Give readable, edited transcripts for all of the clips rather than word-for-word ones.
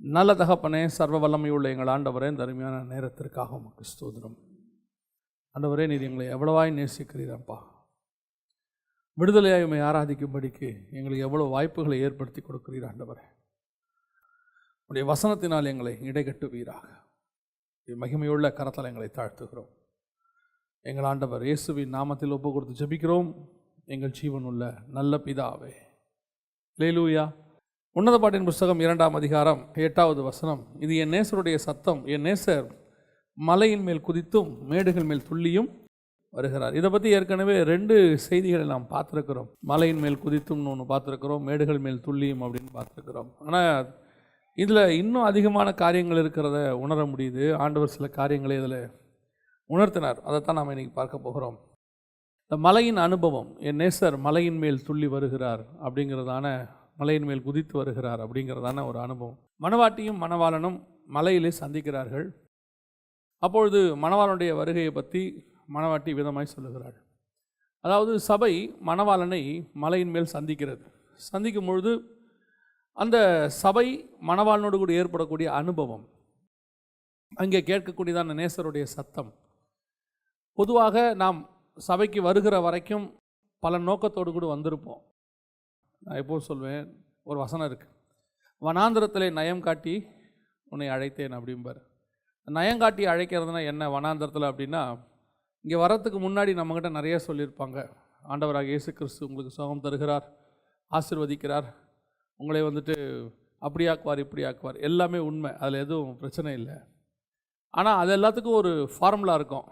நல்ல தகப்பனே, சர்வ வல்லமையுள்ள எங்கள் ஆண்டவரே, இந்த அருமையான நேரத்திற்காக உமக்கு ஸ்தோத்திரம். ஆண்டவரே, நீர் எங்களை எவ்வளவாய் நேசிக்கிறீரப்பா. விடுதலையாய் உம்மை ஆராதிக்கும்படிக்கு எங்களுக்கு எவ்வளோ வாய்ப்புகளை ஏற்படுத்தி கொடுக்கிறீர் ஆண்டவரே. உடைய வசனத்தினால் எங்களை இடைகட்டுவீராக. மகிமையுள்ள கரத்தால் எங்களை தாழ்த்துகிறோம். எங்கள் ஆண்டவர் இயேசுவின் நாமத்தில் ஒப்பு கொடுத்து ஜெபிக்கிறோம். எங்கள் ஜீவனுள்ள நல்ல பிதாவே. அல்லேலூயா. உன்னத பாட்டின் புஸ்தகம் 2ஆம் அதிகாரம் 8வது வசனம். இது என் நேசருடைய சத்தம், என் நேசர் மலையின் மேல் குதித்தும் மேடுகள் மேல் துள்ளியும் வருகிறார். இதை பற்றி ஏற்கனவே 2 செய்திகளை நாம் பார்த்துருக்கிறோம். மலையின் மேல் குதித்தும்னு ஒன்று பார்த்துருக்கிறோம், மேடுகள் மேல் துள்ளியும் அப்படின்னு பார்த்துருக்கிறோம். ஆனால் இதில் இன்னும் அதிகமான காரியங்கள் இருக்கிறத உணர முடியுது. ஆண்டவர் சில காரியங்களை இதில் உணர்த்தினார். அதைத்தான் நாம் இன்றைக்கி பார்க்க போகிறோம். இந்த மலையின் அனுபவம், என் நேசர் மலையின் மேல் துள்ளி வருகிறார் அப்படிங்கிறதான, மலையின் மேல் குதித்து வருகிறார் அப்படிங்கிறதான ஒரு அனுபவம். மணவாட்டியும் மணவாளனும் மலையிலே சந்திக்கிறார்கள். அப்பொழுது மணவாளனுடைய வருகையை பற்றி மணவாட்டி விதமாய் சொல்லுகிறாள். அதாவது சபை மணவாளனை மலையின் மேல் சந்திக்கிறது. சந்திக்கும் பொழுது அந்த சபை மணவாளனோடு கூட ஏற்படக்கூடிய அனுபவம், அங்கே கேட்கக்கூடியதான நேசருடைய சத்தம். பொதுவாக நாம் சபைக்கு வருகிற வரைக்கும் பல நோக்கத்தோடு கூட வந்திருப்போம். நான் எப்போது சொல்வேன், ஒரு வசனம் இருக்குது, வனாந்திரத்திலே நயம் காட்டி உன்னை அழைத்தேன் அப்படிம்பார். நயம் காட்டி அழைக்கிறதுனா என்ன வனாந்திரத்தில் அப்படின்னா, இங்கே வரத்துக்கு முன்னாடி நம்மக்கிட்ட நிறைய சொல்லியிருப்பாங்க. ஆண்டவராக இயேசு கிறிஸ்து உங்களுக்கு சுகம் தருகிறார், ஆசீர்வதிக்கிறார், உங்களை அப்படி ஆக்குவார் இப்படி ஆக்குவார், எல்லாமே உண்மை, அதில் எதுவும் பிரச்சனை இல்லை. ஆனால் அது எல்லாத்துக்கும் ஒரு ஃபார்முலா இருக்கும்.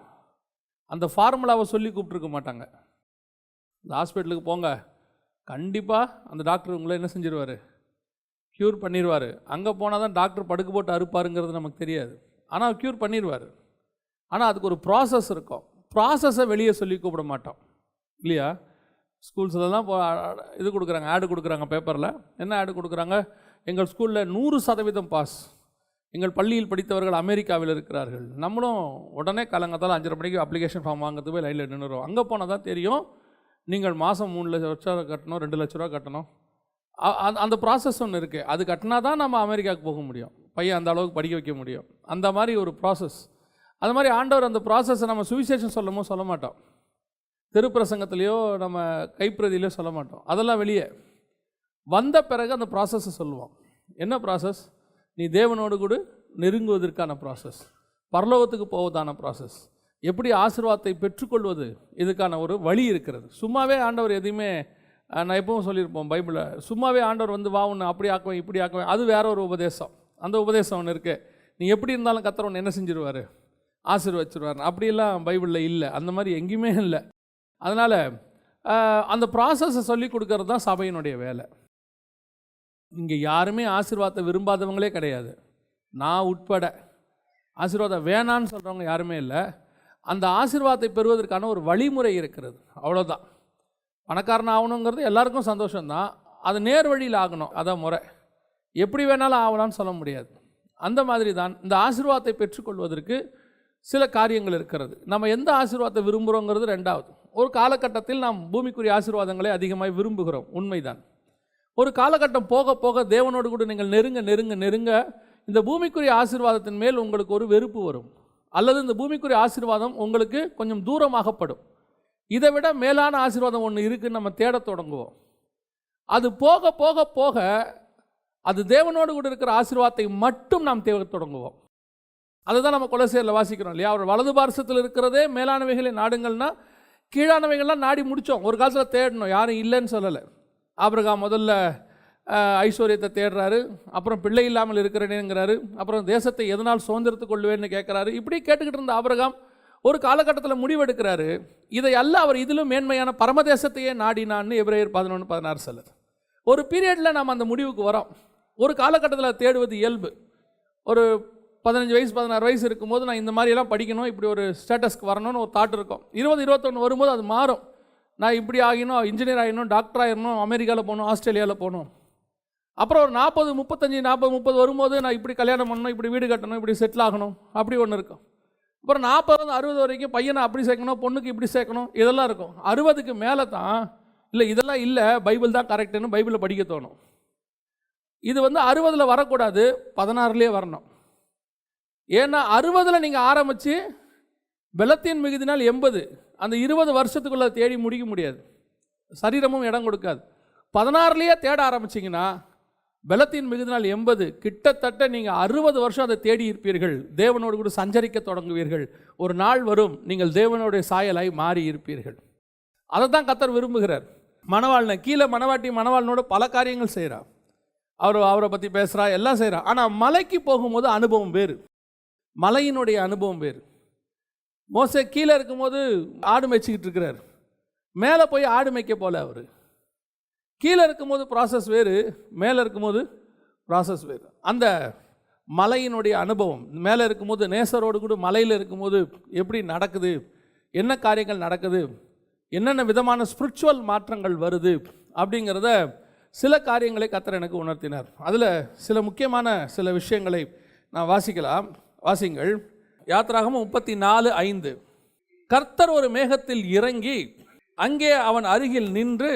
அந்த ஃபார்முலாவை சொல்லி கூப்பிட்ருக்க மாட்டாங்க. இந்த ஹாஸ்பிட்டலுக்கு போங்க, கண்டிப்பாக அந்த டாக்டர் உங்களை என்ன செஞ்சிருவார், க்யூர் பண்ணிடுவார். அங்கே போனால் தான் டாக்டர் படுக்க போட்டு அறுப்பாருங்கிறது நமக்கு தெரியாது. ஆனால் க்யூர் பண்ணிடுவார். ஆனால் அதுக்கு ஒரு ப்ராசஸ் இருக்கும். ப்ராசஸை வெளியே சொல்லி கூப்பிட மாட்டோம் இல்லையா? ஸ்கூல்ஸ்லாம் இது கொடுக்குறாங்க, ஆடு கொடுக்குறாங்க பேப்பரில். என்ன ஆடு கொடுக்குறாங்க? எங்கள் ஸ்கூலில் 100% பாஸ், எங்கள் பள்ளியில் படித்தவர்கள் அமெரிக்காவில் இருக்கிறார்கள். நம்மளும் உடனே காலங்காத்தால் 5:30 மணிக்கு அப்ளிகேஷன் ஃபார்ம் வாங்கிறதுக்கு போய் லைனில் நின்றுறோம். அங்கே போனால் தான் தெரியும், நீங்கள் மாதம் 3 லட்சம் கட்டணும், 2 லட்ச ரூபா கட்டணும். அந்த ப்ராசஸ் ஒன்று இருக்குது. அது கட்டினா தான் நம்ம அமெரிக்காவுக்கு போக முடியும், பையன் அந்த அளவுக்கு படிக்க வைக்க முடியும். அந்த மாதிரி ஒரு ப்ராசஸ். அது மாதிரி ஆண்டவர் அந்த ப்ராசஸை நம்ம சுவிசேஷம் சொல்ல மாட்டோம், திருப்பிரசங்கத்திலையோ நம்ம கைப்பிரதியிலையோ சொல்ல மாட்டோம். அதெல்லாம் வெளியே வந்த பிறகு அந்த ப்ராசஸை சொல்லுவோம். என்ன ப்ராசஸ்? நீ தேவனோடு கூட நெருங்குவதற்கான ப்ராசஸ், பரலோகத்துக்கு போவதான ப்ராசஸ், எப்படி ஆசீர்வாதத்தை பெற்றுக்கொள்வது, இதுக்கான ஒரு வழி இருக்கிறது. சும்மாவே ஆண்டவர் எதையுமே, நான் எப்பவும் சொல்லியிருப்போம் பைபிளில், சும்மாவே ஆண்டவர் வா ஒன்று அப்படி ஆக்குவேன் இப்படி ஆக்குவேன், அது வேற ஒரு உபதேசம். அந்த உபதேசம் ஒன்று இருக்குது. நீ எப்படி இருந்தாலும் கர்த்தர் ஒன்று என்ன செஞ்சிருவார், ஆசீர்வச்சிருவார். அப்படியெல்லாம் பைபிளில் இல்லை, அந்த மாதிரி எங்கேயுமே இல்லை. அதனால் அந்த ப்ராசஸை சொல்லி கொடுக்கறது தான் சபையினுடைய வேலை. இங்கே யாருமே ஆசீர்வாதத்தை விரும்பாதவங்களே கிடையாது, நான் உட்பட. ஆசீர்வாதம் வேணான்னு சொல்கிறவங்க யாருமே இல்லை. அந்த ஆசீர்வாதத்தை பெறுவதற்கான ஒரு வழிமுறை இருக்கிறது, அவ்வளோதான். பணக்காரன் ஆகணுங்கிறது எல்லாருக்கும் சந்தோஷம்தான், அது நேர் வழியில் ஆகணும், அதான் முறை. எப்படி வேணாலும் ஆகலான்னு சொல்ல முடியாது. அந்த மாதிரி தான் இந்த ஆசீர்வாதத்தை பெற்றுக்கொள்வதற்கு சில காரியங்கள் இருக்கிறது. நம்ம எந்த ஆசீர்வாதத்தை விரும்புகிறோங்கிறது ரெண்டாவது. ஒரு காலகட்டத்தில் நாம் பூமிக்குரிய ஆசீர்வாதங்களை அதிகமாக விரும்புகிறோம், உண்மைதான். ஒரு காலகட்டம் போக போக தேவனோடு கூட நீங்கள் நெருங்க நெருங்க நெருங்க இந்த பூமிக்குரிய ஆசீர்வாதத்தின் மேல் உங்களுக்கு ஒரு வெறுப்பு வரும், அல்லது இந்த பூமிக்குரிய ஆசீர்வாதம் உங்களுக்கு கொஞ்சம் தூரமாகப்படும். இதை விட மேலான ஆசீர்வாதம் ஒன்று இருக்குன்னு நம்ம தேட தொடங்குவோம். அது போக போக போக அது தேவனோடு கூட இருக்கிற ஆசீர்வாதத்தை மட்டும் நாம் தேட தொடங்குவோம். அதுதான் நம்ம கொலோசியரில் வாசிக்கிறோம் இல்லையா? அவர் வலது பார்சத்தில் இருக்கிறதே மேலானவைகளை நாடுங்கள்னா, கீழானவைகள்லாம் நாடி முடித்தோம். ஒரு காலத்தில் தேடணும், யாரும் இல்லைன்னு சொல்லலை. ஆபிரகாம் முதல்ல ஐஸ்வர்யத்தை தேடுறாரு, அப்புறம் பிள்ளை இல்லாமல் இருக்கிறேனுங்கிறாரு, அப்புறம் தேசத்தை எதனால் சுதந்திரத்து கொள்வேன்னு கேட்குறாரு. இப்படி கேட்டுக்கிட்டு இருந்த ஆபிரகாம் ஒரு காலகட்டத்தில் முடிவெடுக்கிறாரு, இதை அல்ல அவர் இதிலும் மேன்மையான பரமதேசத்தையே நாடினான்னு எபிரேயர் 11:16 சொல்லுது. ஒரு பீரியடில் நாம் அந்த முடிவுக்கு வரோம். ஒரு காலகட்டத்தில் தேடுவது இயல்பு. ஒரு 15 வயசு 16 வயசு இருக்கும்போது நான் இந்த மாதிரியெல்லாம் படிக்கணும், இப்படி ஒரு ஸ்டேட்டஸ்க்கு வரணும்னு ஒரு தாட் இருக்கும். 20-21 வரும்போது அது மாறும். நான் இப்படி ஆகினோம், இன்ஜினியர் ஆகிடணும், டாக்டர் ஆகிடணும், அமெரிக்காவில் போகணும், ஆஸ்திரேலியாவில் போகணும். அப்புறம் ஒரு 40, 35, 40, 30 வரும்போது நான் இப்படி கல்யாணம் பண்ணணும், இப்படி வீடு கட்டணும், இப்படி செட்டில் ஆகணும், அப்படி ஒன்று இருக்கும். அப்புறம் 40, 60 வரைக்கும் பையனை அப்படி சேர்க்கணும், பொண்ணுக்கு இப்படி சேர்க்கணும், இதெல்லாம் இருக்கும். 60க்கு மேலே தான் இல்லை, இதெல்லாம் இல்லை, பைபிள் தான் கரெக்டுன்னு பைபிளை படிக்க தோணும். இது 60 வரக்கூடாது, 16 வரணும். ஏன்னா 60 நீங்கள் ஆரம்பித்து பலத்தின் மிகுதினால் 80, அந்த 20 வருஷத்துக்குள்ளே தேடி முடிக்க முடியாது, சரீரமும் இடம் கொடுக்காது. 16 தேட ஆரம்பிச்சிங்கன்னா பலத்தின் மிகுதினால் 80, கிட்டத்தட்ட நீங்கள் 60 வருஷம் அதை தேடி இருப்பீர்கள். தேவனோடு கூட சஞ்சரிக்க தொடங்குவீர்கள். ஒரு நாள் வரும் நீங்கள் தேவனுடைய சாயலாய் மாறி இருப்பீர்கள். அதை தான் கர்த்தர் விரும்புகிறார். மணவாளனை கீழே மணவாட்டி மணவாளனோட பல காரியங்கள் செய்கிறார், அவரை பற்றி பேசுகிறா, எல்லாம் செய்கிறா. ஆனால் மலைக்கு போகும்போது அனுபவம் வேறு, மலையினுடைய அனுபவம் வேறு. மோசே கீழே இருக்கும்போது ஆடு மேய்ச்சிக்கிட்டு இருக்கிறார், மேலே போய் ஆடு மேய்க்க போல. அவர் கீழே இருக்கும்போது ப்ராசஸ் வேறு, மேலே இருக்கும்போது ப்ராசஸ் வேறு. அந்த மலையினுடைய அனுபவம், மேலே இருக்கும்போது நேசரோடு கூட மலையில் இருக்கும்போது எப்படி நடக்குது, என்ன காரியங்கள் நடக்குது, என்னென்ன விதமான ஸ்பிரிச்சுவல் மாற்றங்கள் வருது அப்படிங்கிறத சில காரியங்களை கர்த்தர் எனக்கு உணர்த்தினார். அதில் சில முக்கியமான சில விஷயங்களை நான் வாசிக்கலாம். வாசிங்கள். யாத்திராகமம் 34:5. கர்த்தர் ஒரு மேகத்தில் இறங்கி அங்கே அவன் அருகில் நின்று,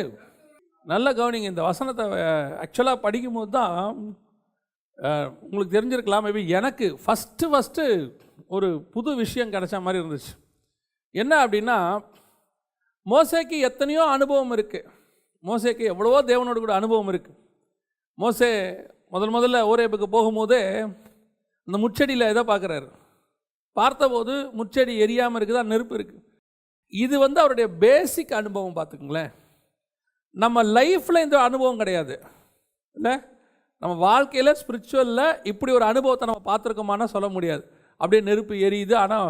நல்ல கவனிங்க, இந்த வசனத்தை ஆக்சுவலாக படிக்கும்போது தான் உங்களுக்கு தெரிஞ்சிருக்கலாம். மேபி எனக்கு ஃபஸ்ட்டு ஒரு புது விஷயம் கிடைச்ச மாதிரி இருந்துச்சு. என்ன அப்படின்னா, மோசேக்கு எத்தனையோ அனுபவம் இருக்குது, மோசேக்கு எவ்வளவோ தேவனோடு கூட அனுபவம் இருக்குது. மோசே முதல்ல ஓரேபுக்கு போகும்போதே அந்த முச்செடியில் எதை பார்க்குறாரு, பார்த்தபோது முச்செடி எரியாமல் இருக்குதா, நெருப்பு இருக்குது. இது அவருடைய பேசிக் அனுபவம். பார்த்துக்குங்களேன், நம்ம லைஃப்பில் இந்த அனுபவம் கிடையாது இல்லை, நம்ம வாழ்க்கையில் ஸ்பிரிச்சுவலில் இப்படி ஒரு அனுபவத்தை நம்ம பார்த்துருக்கோமானா சொல்ல முடியாது. அப்படியே நெருப்பு எரியுது, ஆனால்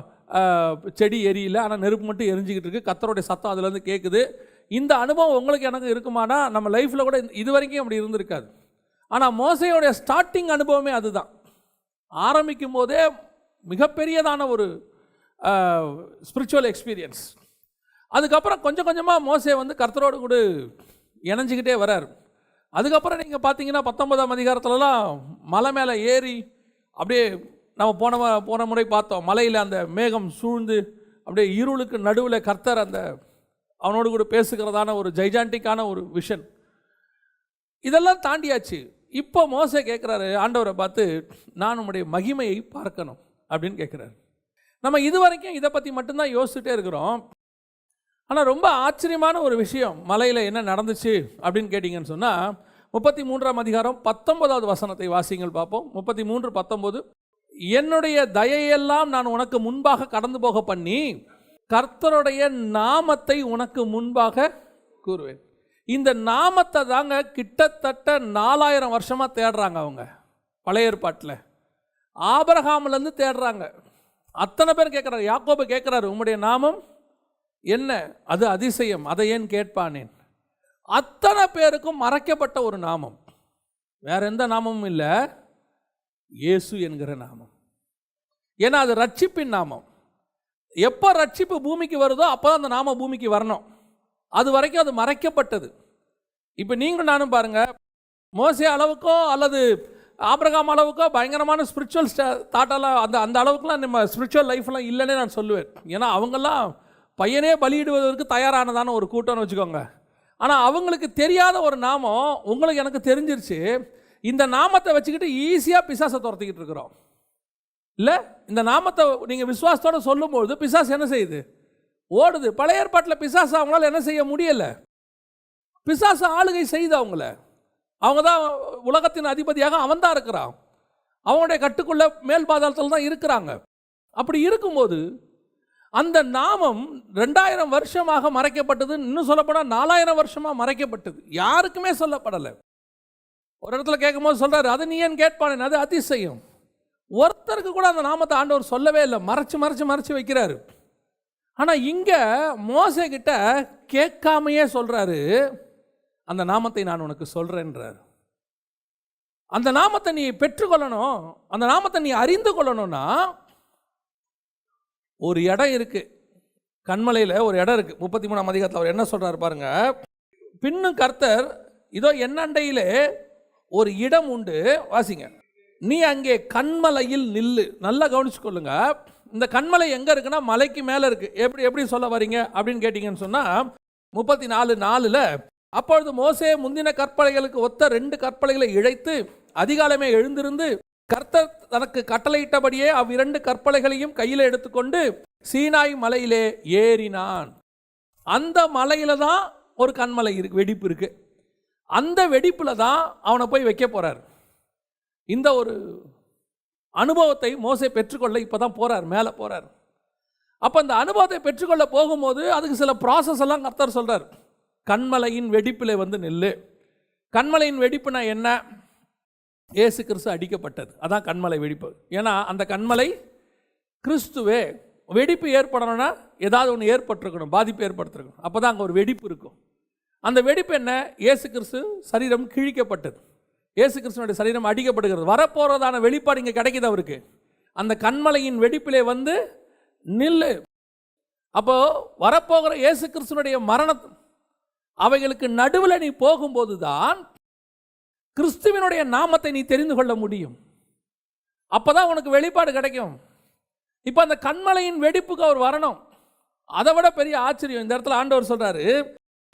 செடி எரியல, ஆனால் நெருப்பு மட்டும் எரிஞ்சிக்கிட்டு இருக்குது, கர்த்தருடைய சத்தம் அதுலேருந்து கேட்குது. இந்த அனுபவம் உங்களுக்கு எனக்கு இருக்குமானா நம்ம லைஃப்பில் கூட இது வரைக்கும் அப்படி இருந்திருக்காது. ஆனால் மோசையோடைய ஸ்டார்டிங் அனுபவமே அதுதான். ஆரம்பிக்கும் போதே மிகப்பெரியதான ஒரு ஸ்பிரிச்சுவல் எக்ஸ்பீரியன்ஸ். அதுக்கப்புறம் கொஞ்சம் கொஞ்சமாக மோசே கர்த்தரோடு கூட இணைஞ்சிக்கிட்டே வரார். அதுக்கப்புறம் நீங்கள் பார்த்தீங்கன்னா 19ஆம் அதிகாரத்துலலாம் மலை மேலே ஏறி அப்படியே நம்ம போன முறை பார்த்தோம், மலையில் அந்த மேகம் சூழ்ந்து அப்படியே இருளுக்கு நடுவில் கர்த்தர் அவனோடு கூட பேசுகிறதான ஒரு ஜைஜாண்டிக்கான ஒரு விஷன். இதெல்லாம் தாண்டியாச்சு. இப்போ மோசே கேட்குறாரு ஆண்டவரை பார்த்து, நான் உம்முடைய மகிமையை பார்க்கணும் அப்படின்னு கேட்குறாரு. நம்ம இது வரைக்கும் இதை பற்றி மட்டும்தான் யோசிச்சுட்டே இருக்கிறோம். ஆனால் ரொம்ப ஆச்சரியமான ஒரு விஷயம் மலையில் என்ன நடந்துச்சு அப்படின்னு கேட்டிங்கன்னு சொன்னால், 33ஆம் அதிகாரம் 19வது வசனத்தை வாசிங்கள் பார்ப்போம். 33:19. என்னுடைய தயையெல்லாம் நான் உனக்கு முன்பாக கடந்து போக பண்ணி கர்த்தருடைய நாமத்தை உனக்கு முன்பாக கூறுவேன். இந்த நாமத்தை தாங்க கிட்டத்தட்ட 4000 வருஷமாக தேடுறாங்க அவங்க பழைய ஏற்பாட்டில். ஆபிரகாம்லேருந்து தேடுறாங்க. அத்தனை பேர் கேட்குறாரு. யாக்கோபு கேட்குறாரு, உம்முடைய நாமம் என்ன, அது அதிசயம், அதை ஏன் கேட்பானேன். அத்தனை பேருக்கும் மறைக்கப்பட்ட ஒரு நாமம், வேற எந்த நாமமும் இல்லை, இயேசு என்கிற நாமம். ஏன்னா அது ரட்சிப்பின் நாமம். எப்போ ரட்சிப்பு பூமிக்கு வருதோ அப்போ அந்த நாமம் பூமிக்கு வரணும். அது வரைக்கும் அது மறைக்கப்பட்டது. இப்போ நீங்களும் நானும் பாருங்க, மோசே அளவுக்கோ அல்லது ஆபிரகாம் அளவுக்கோ பயங்கரமான ஸ்பிரிச்சுவல் தாட்டெல்லாம் அந்த அளவுக்குலாம் நம்ம ஸ்பிரிச்சுவல் லைஃப்லாம் இல்லைன்னே நான் சொல்லுவேன். ஏன்னா அவங்கெல்லாம் பையனே பலியிடுவதற்கு தயாரானதான ஒரு கூட்டம்னு வச்சுக்கோங்க. ஆனால் அவங்களுக்கு தெரியாத ஒரு நாமம் உங்களுக்கு எனக்கு தெரிஞ்சிருச்சு. இந்த நாமத்தை வச்சுக்கிட்டு ஈஸியாக பிசாசை துரத்திக்கிட்டு இருக்கிறோம் இல்லை. இந்த நாமத்தை நீங்கள் விசுவாசத்தோடு சொல்லும்போது பிசாசு என்ன செய்யுது, ஓடுது. பழைய ஏற்பாட்டில் பிசாசு அவங்களால என்ன செய்ய முடியலை, பிசாசு ஆளுகை செய்து அவங்க தான் உலகத்தின் அதிபதியாக அவன் தான் இருக்கிறான். அவனுடைய கட்டுக்குள்ள மேல் பாதாளத்தில் தான் இருக்கிறாங்க. அப்படி இருக்கும்போது அந்த நாமம் 2000 வருஷமாக மறைக்கப்பட்டது. இன்னும் சொல்லப்போனால் 4000 வருஷமாக மறைக்கப்பட்டது, யாருக்குமே சொல்லப்படலை. ஒரு இடத்துல கேட்கும்போது சொல்றாரு, அது நீ ஏன் கேட்பானேன், அது அதிசயம். ஒருத்தருக்கு கூட அந்த நாமத்தை ஆண்டவர் சொல்லவே இல்லை, மறைச்சு வைக்கிறாரு. ஆனால் இங்கே மோசே கிட்ட கேட்காமையே சொல்றாரு, அந்த நாமத்தை நான் உனக்கு சொல்றேன்றார். அந்த நாமத்தை நீ பெற்றுக்கொள்ளணும், அந்த நாமத்தை நீ அறிந்து கொள்ளணும்னா ஒரு இடம் இருக்கு, கண்மலையில் ஒரு இடம் இருக்கு. 33ஆம் அதிகாரத்தில் அவர் என்ன சொல்றாரு பாருங்க. பின்னும் கர்த்தர், இதோ என்னண்டையிலே ஒரு இடம் உண்டு, வாசிங்க. நீ அங்கே கண்மலையில் நில்லு. நல்லா கவனிச்சுக்கொள்ளுங்க. இந்த கண்மலை எங்க இருக்குன்னா மலைக்கு மேலே இருக்கு. எப்படி சொல்ல வரீங்க அப்படின்னு கேட்டீங்கன்னு சொன்னா 34:4 அப்பொழுது மோசே முந்தின கற்பலைகளுக்கு ஒத்த 2 கற்பலைகளை இழைத்து அதிகாலமே எழுந்திருந்து கர்த்தர் தனக்கு கட்டளையிட்டபடியே அவ்விரண்டு கற்பலைகளையும் கையில் எடுத்துக்கொண்டு சீனாய் மலையிலே ஏறினான். அந்த மலையில தான் ஒரு கண்மலை இருக்கு, வெடிப்பு இருக்கு. அந்த வெடிப்புல தான் அவனை போய் வைக்க போறார். இந்த ஒரு அனுபவத்தை மோசே பெற்றுக்கொள்ள இப்பதான் போறார், மேலே போறார். அப்ப அந்த அனுபவத்தை பெற்றுக்கொள்ள போகும்போது அதுக்கு சில ப்ராசஸ் எல்லாம் கர்த்தர் சொல்றார். கண்மலையின் வெடிப்பிலே வந்து நில்லு. கண்மலையின் வெடிப்புனா என்ன? இயேசு கிறிஸ்து அடிக்கப்பட்டது, அதான் கண்மலை வெடிப்பு. ஏன்னா அந்த கண்மலை கிறிஸ்துவே. வெடிப்பு ஏற்படணும்னா ஏதாவது ஒன்று ஏற்பட்டிருக்கணும், பாதிப்பு ஏற்படுத்திருக்கணும், அப்போ தான் அங்கே ஒரு வெடிப்பு இருக்கும். அந்த வெடிப்பு என்ன? இயேசு கிறிஸ்து சரீரம் கிழிக்கப்பட்டது, இயேசு கிறிஸ்துவனுடைய சரீரம் அடிக்கப்படுகிறது. வரப்போகிறதான வெளிப்பாடு இங்கே கிடைக்குது அவருக்கு. அந்த கண்மலையின் வெடிப்பிலே வந்து நில்லு. அப்போ வரப்போகிற இயேசு கிறிஸ்துவனுடைய மரணம் அவைகளுக்கு நடுவில் நீ போகும்போது தான் கிறிஸ்துவினுடைய நாமத்தை நீ தெரிந்து கொள்ள முடியும். அப்போதான் உனக்கு வெளிப்பாடு கிடைக்கும். இப்போ அந்த கண்மலையின் வெடிப்புக்கு அவர் வரணும். அதை விட பெரிய ஆச்சரியம் இந்த இடத்துல ஆண்டவர் சொல்றாரு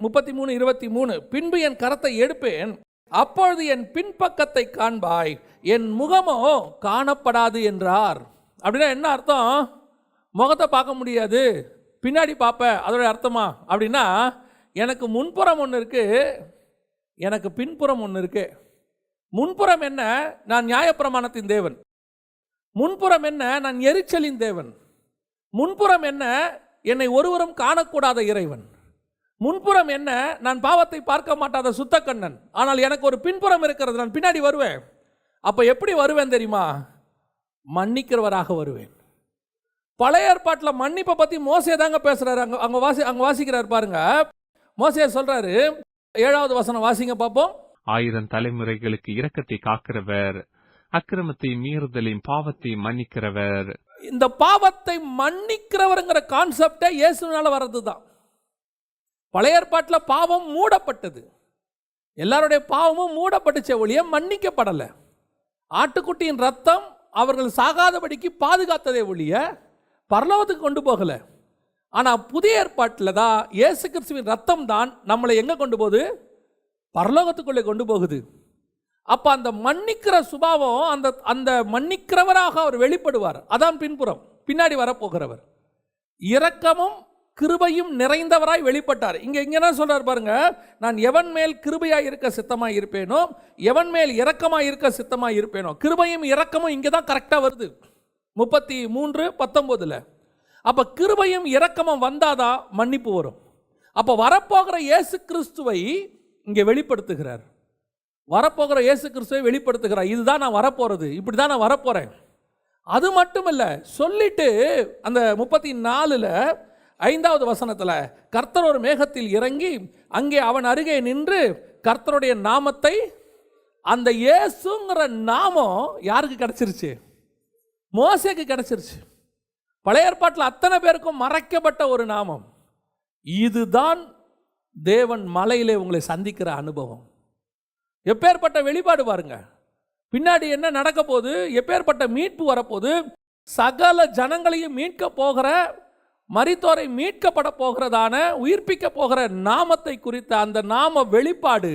33:23, பின்பு என் கரத்தை எடுப்பேன், அப்பொழுது என் பின்பக்கத்தை காண்பாய், என் முகமோ காணப்படாது என்றார். அப்படின்னா என்ன அர்த்தம்? முகத்தை பார்க்க முடியாது, பின்னாடி பார்ப்ப, அதோட அர்த்தமா? அப்படின்னா எனக்கு முன்புறம் ஒன்று இருக்கு, எனக்கு பின்புறம் ஒன்று இருக்கு. முன்புறம் என்ன? நான் நியாயப்பிரமாணத்தின் தேவன். முன்புறம் என்ன? நான் எரிச்சலின் தேவன். முன்புறம் என்ன? என்னை ஒருவரும் காணக்கூடாத இறைவன். முன்புறம் என்ன? நான் பாவத்தை பார்க்க மாட்டாத சுத்தக்கண்ணன். ஆனால் எனக்கு ஒரு பின்புறம் இருக்கிறது, நான் பின்னாடி வருவேன். அப்போ எப்படி வருவேன் தெரியுமா? மன்னிக்கிறவராக வருவேன். பழைய ஏற்பாட்டில் மன்னிப்பை பற்றி மோசே தாங்க பேசுறாரு. அங்கே வாசிக்கிறார் பாருங்க. மோசே சொல்றாரு, 7வது வசனம் வாசிங்க பார்ப்போம். 1000 தலைமுறைகளுக்கு இரக்கத்தை காக்கிறவர், அக்கிரமத்தை மீறுதலையும் பாவத்தை மன்னிக்கிறவர். இந்த பாவத்தை மன்னிக்கிறவர்ங்கிற கான்செப்டே இயேசுனால வர்றது தான். பழைய ஏற்பாட்டில் பாவம் மூடப்பட்டது, எல்லாருடைய பாவமும் மூடப்பட்டுச்சே ஒழிய மன்னிக்கப்படலை. ஆட்டுக்குட்டியின் ரத்தம் அவர்கள் சாகாதபடிக்கு பாதுகாத்ததே ஒழிய பரலோகத்துக்கு கொண்டு போகலை. ஆனால் புதிய ஏற்பாட்டில் தான் இயேசு கிறிஸ்துவின் ரத்தம் தான் நம்மளை எங்கே கொண்டு போகுது? பரலோகத்துக்குள்ளே கொண்டு போகுது. அப்போ அந்த மன்னிக்கிற சுபாவம், அந்த மன்னிக்கிறவராக அவர் வெளிப்படுவார். அதான் பின்புறம், பின்னாடி வரப்போகிறவர். இரக்கமும் கிருபையும் நிறைந்தவராய் வெளிப்பட்டார். இங்கே என்ன சொல்றார் பாருங்க, நான் எவன் மேல் கிருபையாய் இருக்க சித்தமாய் இருப்பேனோ, எவன் மேல் இரக்கமாய் இருக்க சித்தமாய் இருப்பேனோ. கிருபையும் இரக்கமும் இங்கே தான் கரெக்டாக வருது 33:19. அப்போ கிருபையும் இரக்கமும் வந்தாதான் மன்னிப்பு வரும். அப்போ வரப்போகிற இயேசு கிறிஸ்துவை இங்கே வெளிப்படுத்துகிறார். வரப்போகிற இயேசு கிறிஸ்துவை வெளிப்படுத்துகிறார். இதுதான் நான் வரப்போறது, இப்படி தான் நான் வரப்போறேன். அது மட்டும் இல்லை, சொல்லிட்டு அந்த 34 5வது வசனத்தில் கர்த்தர் ஒரு மேகத்தில் இறங்கி அங்கே அவன் அருகே நின்று கர்த்தருடைய நாமத்தை, அந்த இயேசுங்கிற நாமம் யாருக்கு கிடைச்சிருச்சு? மோசேக்கு கிடைச்சிருச்சு. பழைய ஏற்பாட்டில் அத்தனை பேருக்கும் மறைக்கப்பட்ட ஒரு நாமம். இதுதான் தேவன் மலையிலே உங்களை சந்திக்கிற அனுபவம். எப்பேற்பட்ட வெளிப்பாடு பாருங்க. பின்னாடி என்ன நடக்க போகுது? எப்பேற்பட்ட மீட்பு வரப்போகுது? சகல ஜனங்களையும் மீட்க போகிற, மரித்தோரை மீட்கப்பட போகிறதான, உயிர்ப்பிக்க போகிற நாமத்தை குறித்த அந்த நாம வெளிப்பாடு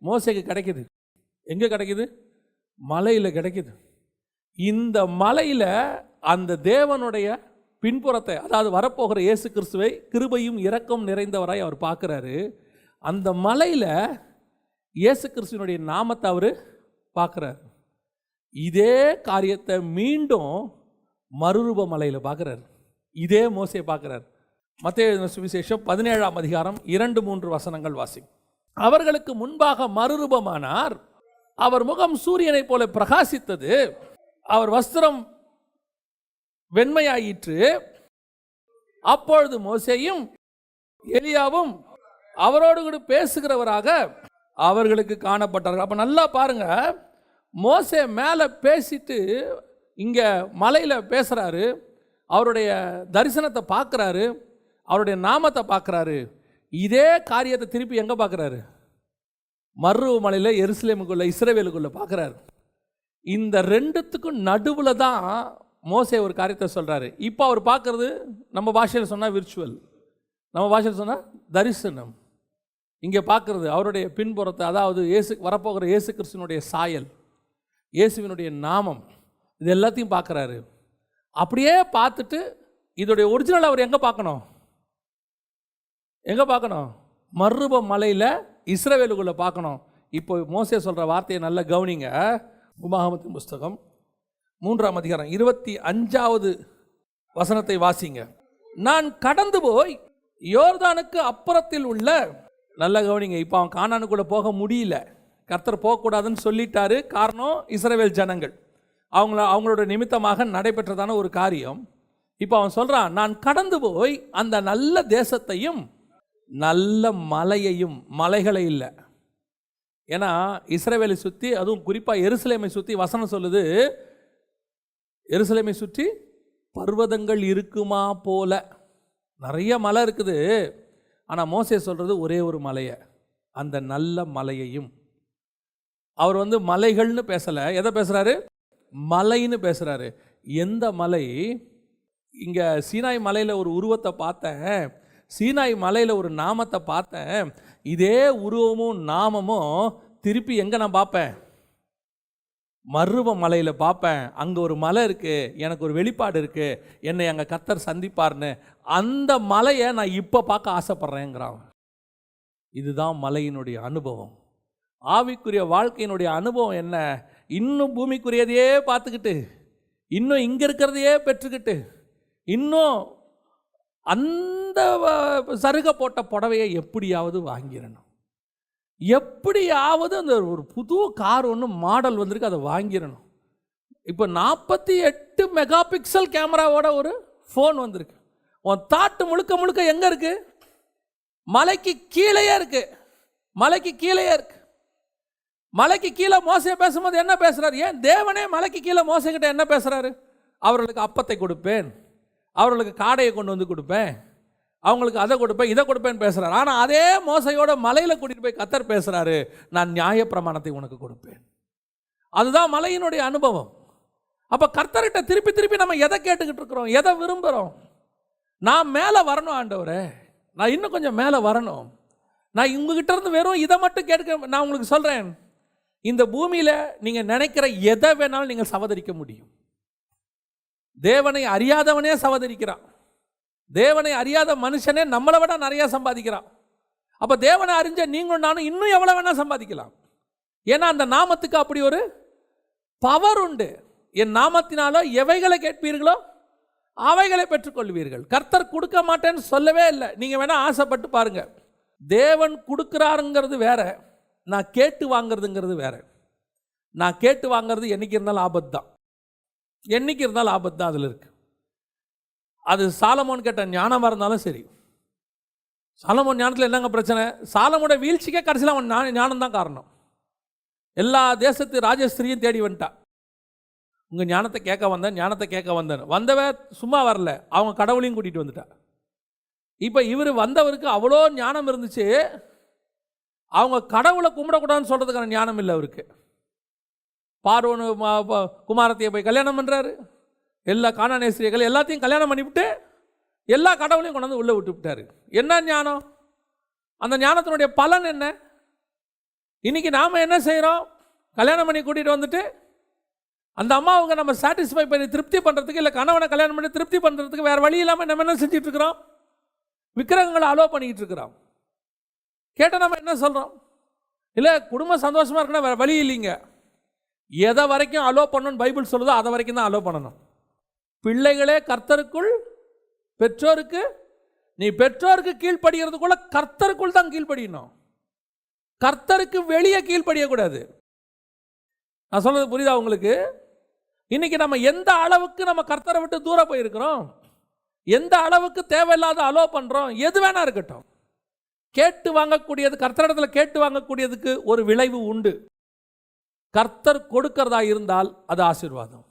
மோசேக்கு கிடைக்குது. எங்கே கிடைக்குது? மலையில் கிடைக்குது. இந்த மலையில் அந்த தேவனுடைய பின்புறத்தை, அதாவது வரப்போகிற இயேசு கிறிஸ்துவை கிருபையும் இரக்கம் நிறைந்தவராய் அவர் பார்க்குறாரு. அந்த மலையில் இயேசு கிறிஸ்துவனுடைய நாமத்தை அவர் பார்க்குறாரு. இதே காரியத்தை மீண்டும் மறுரூப மலையில் பார்க்குறாரு. இதே மோசே பார்க்குறார். மத்தேயு சுவிசேஷம் 17ஆம் அதிகாரம் 2-3 வசனங்கள் வாசி. அவர்களுக்கு முன்பாக மறுரூபமானார், அவர் முகம் சூரியனை போல பிரகாசித்தது, அவர் வஸ்திரம் வெண்மையாயிற்று. அப்பொழுது மோசேயும் எலியாவும் அவரோடு கூட பேசுகிறவராக அவர்களுக்கு காணப்பட்டார்கள். அப்போ நல்லா பாருங்க, மோசே மேலே பேசிட்டு இங்கே மலையில் பேசுகிறாரு, அவருடைய தரிசனத்தை பார்க்குறாரு, அவருடைய நாமத்தை பார்க்குறாரு. இதே காரியத்தை திருப்பி எங்கே பார்க்குறாரு? மர்ருவ மலையில் எருசலேமுக்குள்ள, இஸ்ரவேலுக்குள்ள பார்க்குறாரு. இந்த ரெண்டுத்துக்கும் நடுவில் தான் மோசே ஒரு காரியத்தை சொல்கிறாரு. இப்போ அவர் பார்க்குறது நம்ம பாஷையில் சொன்னால் விர்ச்சுவல், நம்ம பாஷையில் சொன்னால் தரிசனம். இங்கே பார்க்குறது அவருடைய பின்புறத்தை, அதாவது வரப்போகிற இயேசு கிறிஸ்துவனுடைய சாயல், இயேசுவினுடைய நாமம், இது எல்லாத்தையும் பார்க்குறாரு. அப்படியே பார்த்துட்டு இதோடைய ஒரிஜினல் அவர் எங்கே பார்க்கணும்? மர்ருப மலையில் இஸ்ரவேலுக்குள்ளே பார்க்கணும். இப்போ மோசே சொல்கிற வார்த்தையை நல்ல கவனிங்க. உபாகமத்தின் புஸ்தகம் 3ஆம் அதிகாரம் 25வது வசனத்தை வாசிங்க. நான் கடந்து போய் யோர்தானுக்கு அப்புறத்தில் உள்ள, நல்ல கவனிங்க, இப்போ அவன் கானானுக்குள்ளே போக முடியல, கர்த்தர் போகக்கூடாதுன்னு சொல்லிட்டாரு. காரணம் இஸ்ரவேல் ஜனங்கள், அவங்களோட நிமித்தமாக நடைபெற்றதான ஒரு காரியம். இப்போ அவன் சொல்கிறான், நான் கடந்து போய் அந்த நல்ல தேசத்தையும் நல்ல மலையையும், மலைகளை இல்லை, ஏன்னா இஸ்ரவேலை சுற்றி, அதுவும் குறிப்பாக எருசலேமை சுற்றி வசனம் சொல்லுது, எருசலேமை சுற்றி பர்வதங்கள் இருக்குமா போல. நிறைய மலை இருக்குது, ஆனால் மோசே சொல்கிறது ஒரே ஒரு மலையை, அந்த நல்ல மலையையும். அவர் மலைகள்னு பேசலை, எதை பேசுகிறாரு? மலைன்னு பேசுகிறாரு. எந்த மலை? இங்கே சீனாய் மலையில் ஒரு உருவத்தை பார்த்தேன், சீனாய் மலையில் ஒரு நாமத்தை பார்த்தேன், இதே உருவமும் நாமமும் திருப்பி எங்கே நான் பார்ப்பேன்? மர்ருப மலையில் பார்ப்பேன். அங்கே ஒரு மலை இருக்குது, எனக்கு ஒரு வெளிப்பாடு இருக்குது, என்னை அங்கே கர்த்தர் சந்திப்பார்னு. அந்த மலையை நான் இப்போ பார்க்க ஆசைப்பட்றேங்கிறான். இதுதான் மலையினுடைய அனுபவம். ஆவிக்குரிய வாழ்க்கையினுடைய அனுபவம் என்ன? இன்னும் பூமிக்குரியதையே பார்த்துக்கிட்டு, இன்னும் இங்கே இருக்கிறதையே பெற்றுக்கிட்டு, இன்னும் அந்த சருக போட்ட புடவையை எப்படியாவது வாங்கிடணும், எப்படியாவது அந்த ஒரு புது கார் ஒன்று மாடல் வந்திருக்கு, அதை வாங்கிடணும். இப்போ 48 மெகா பிக்சல் கேமராவோட ஒரு ஃபோன் வந்திருக்கு. உன் தாட்டு முழுக்க முழுக்க எங்கே இருக்கு? மலைக்கு கீழேயே இருக்கு. மலைக்கு கீழேயே இருக்கு. மலைக்கு கீழே மோசே பேசும்போது என்ன பேசுறாரு? ஏன் தேவனே மலைக்கு கீழே மோசைக்கிட்ட என்ன பேசுறாரு? அவர்களுக்கு அப்பத்தை கொடுப்பேன், அவர்களுக்கு காடையை கொண்டு வந்து கொடுப்பேன், அவங்களுக்கு அதை கொடுப்பேன், இதை கொடுப்பேன்னு பேசுகிறாரு. ஆனால் அதே மோசையோட மலையில் கூட்டிகிட்டு போய் கர்த்தர் பேசுகிறாரு, நான் நியாயப்பிரமாணத்தை உனக்கு கொடுப்பேன். அதுதான் மலையினுடைய அனுபவம். அப்போ கர்த்தர்கிட்ட திருப்பி திருப்பி நம்ம எதை கேட்டுக்கிட்டு இருக்கிறோம்? எதை விரும்புகிறோம்? நான் மேலே வரணும் ஆண்டவரே, நான் இன்னும் கொஞ்சம் மேலே வரணும், நான் உங்ககிட்ட இருந்து வெறும் இதை மட்டும் கேட்க. நான் உங்களுக்கு சொல்கிறேன், இந்த பூமியில் நீங்கள் நினைக்கிற எதை வேணாலும் நீங்கள் சவதரிக்க முடியும். தேவனை அறியாதவனே சவதரிக்கிறான். தேவனை அறியாத மனுஷனே நம்மளை விட நிறைய சம்பாதிக்கிறான். அப்போ தேவனை அறிஞ்ச நீங்களும் நானும் இன்னும் எவ்வளோ வேணால் சம்பாதிக்கலாம். ஏன்னா அந்த நாமத்துக்கு அப்படி ஒரு பவர் உண்டு. என் நாமத்தினாலோ எவைகளை கேட்பீர்களோ அவைகளை பெற்றுக்கொள்வீர்கள். கர்த்தர் கொடுக்க மாட்டேன்னு சொல்லவே இல்லை. நீங்கள் வேணால் ஆசைப்பட்டு பாருங்க. தேவன் கொடுக்குறாருங்கிறது வேற, நான் கேட்டு வாங்கிறதுங்கிறது வேற. நான் கேட்டு வாங்கிறது என்னைக்கு இருந்தாலும் ஆபத்து தான், என்னைக்கு இருந்தாலும் ஆபத்து தான் அதில் இருக்கு. அது சாலமோன் கேட்ட ஞானமாக இருந்தாலும் சரி. சாலமோன் ஞானத்தில் என்னங்க பிரச்சனை? சாலமோட வீழ்ச்சிக்கே கடைசியில் அவன் ஞானம் தான் காரணம். எல்லா தேசத்து ராஜஸ்திரியும் தேடி வந்துட்டா, உங்கள் ஞானத்தை கேட்க வந்தேன், ஞானத்தை கேட்க வந்தேன். வந்தவ சும்மா வரல, அவங்க கடவுளையும் கூட்டிகிட்டு வந்துட்டா. இப்போ இவர் வந்தவருக்கு அவ்வளோ ஞானம் இருந்துச்சு, அவங்க கடவுளை கும்பிடக்கூடாதுன்னு சொல்கிறதுக்கான ஞானம் இல்லை அவருக்கு. பார்வோனு குமாரத்தையை போய் கல்யாணம் பண்ணுறாரு, எல்லா கானானேஸ்திரிகள் எல்லாத்தையும் கல்யாணம் பண்ணிவிட்டு எல்லா கடவுளையும் கொண்டு வந்து உள்ளே விட்டு விட்டாரு. என்ன ஞானம்? அந்த ஞானத்தினுடைய பலன் என்ன? இன்னைக்கு நாம் என்ன செய்கிறோம்? கல்யாணம் பண்ணி கூட்டிகிட்டு வந்துட்டு அந்த அம்மாவுக்கு நம்ம சாட்டிஸ்ஃபை பண்ணி திருப்தி பண்ணுறதுக்கு, இல்லை கணவனை கல்யாணம் பண்ணி திருப்தி பண்ணுறதுக்கு வேறு வழி இல்லாமல் நம்ம என்ன செஞ்சுட்டு இருக்கிறோம்? விக்கிரகங்களை அலோ பண்ணிக்கிட்டு இருக்கிறோம். கேட்டால் நம்ம என்ன சொல்கிறோம்? இல்லை குடும்பம் சந்தோஷமாக இருக்குன்னா வேறு வழி இல்லைங்க, எதை வரைக்கும் அலோ பண்ணணும்னு பைபிள் சொல்லுதோ அதை வரைக்கும் தான் அலோ பண்ணணும். பிள்ளைகளே கர்த்தருக்குள், பெற்றோருக்கு, நீ பெற்றோருக்கு கீழ்ப்படுகிறதுக்குள்ள கர்த்தருக்குள் தான் கீழ்ப்படியணும், கர்த்தருக்கு வெளியே கீழ்ப்படியக்கூடாது. நான் சொல்றது புரியுதா உங்களுக்கு? இன்னைக்கு நம்ம எந்த அளவுக்கு நம்ம கர்த்தரை விட்டு தூரம் போயிருக்கிறோம், எந்த அளவுக்கு தேவையில்லாத அலோ பண்ணுறோம். எது வேணா இருக்கட்டும், கேட்டு வாங்கக்கூடியது, கர்த்தரிடத்தில் கேட்டு வாங்கக்கூடியதுக்கு ஒரு விளைவு உண்டு. கர்த்தர் கொடுக்கிறதா இருந்தால் அது ஆசீர்வாதம்,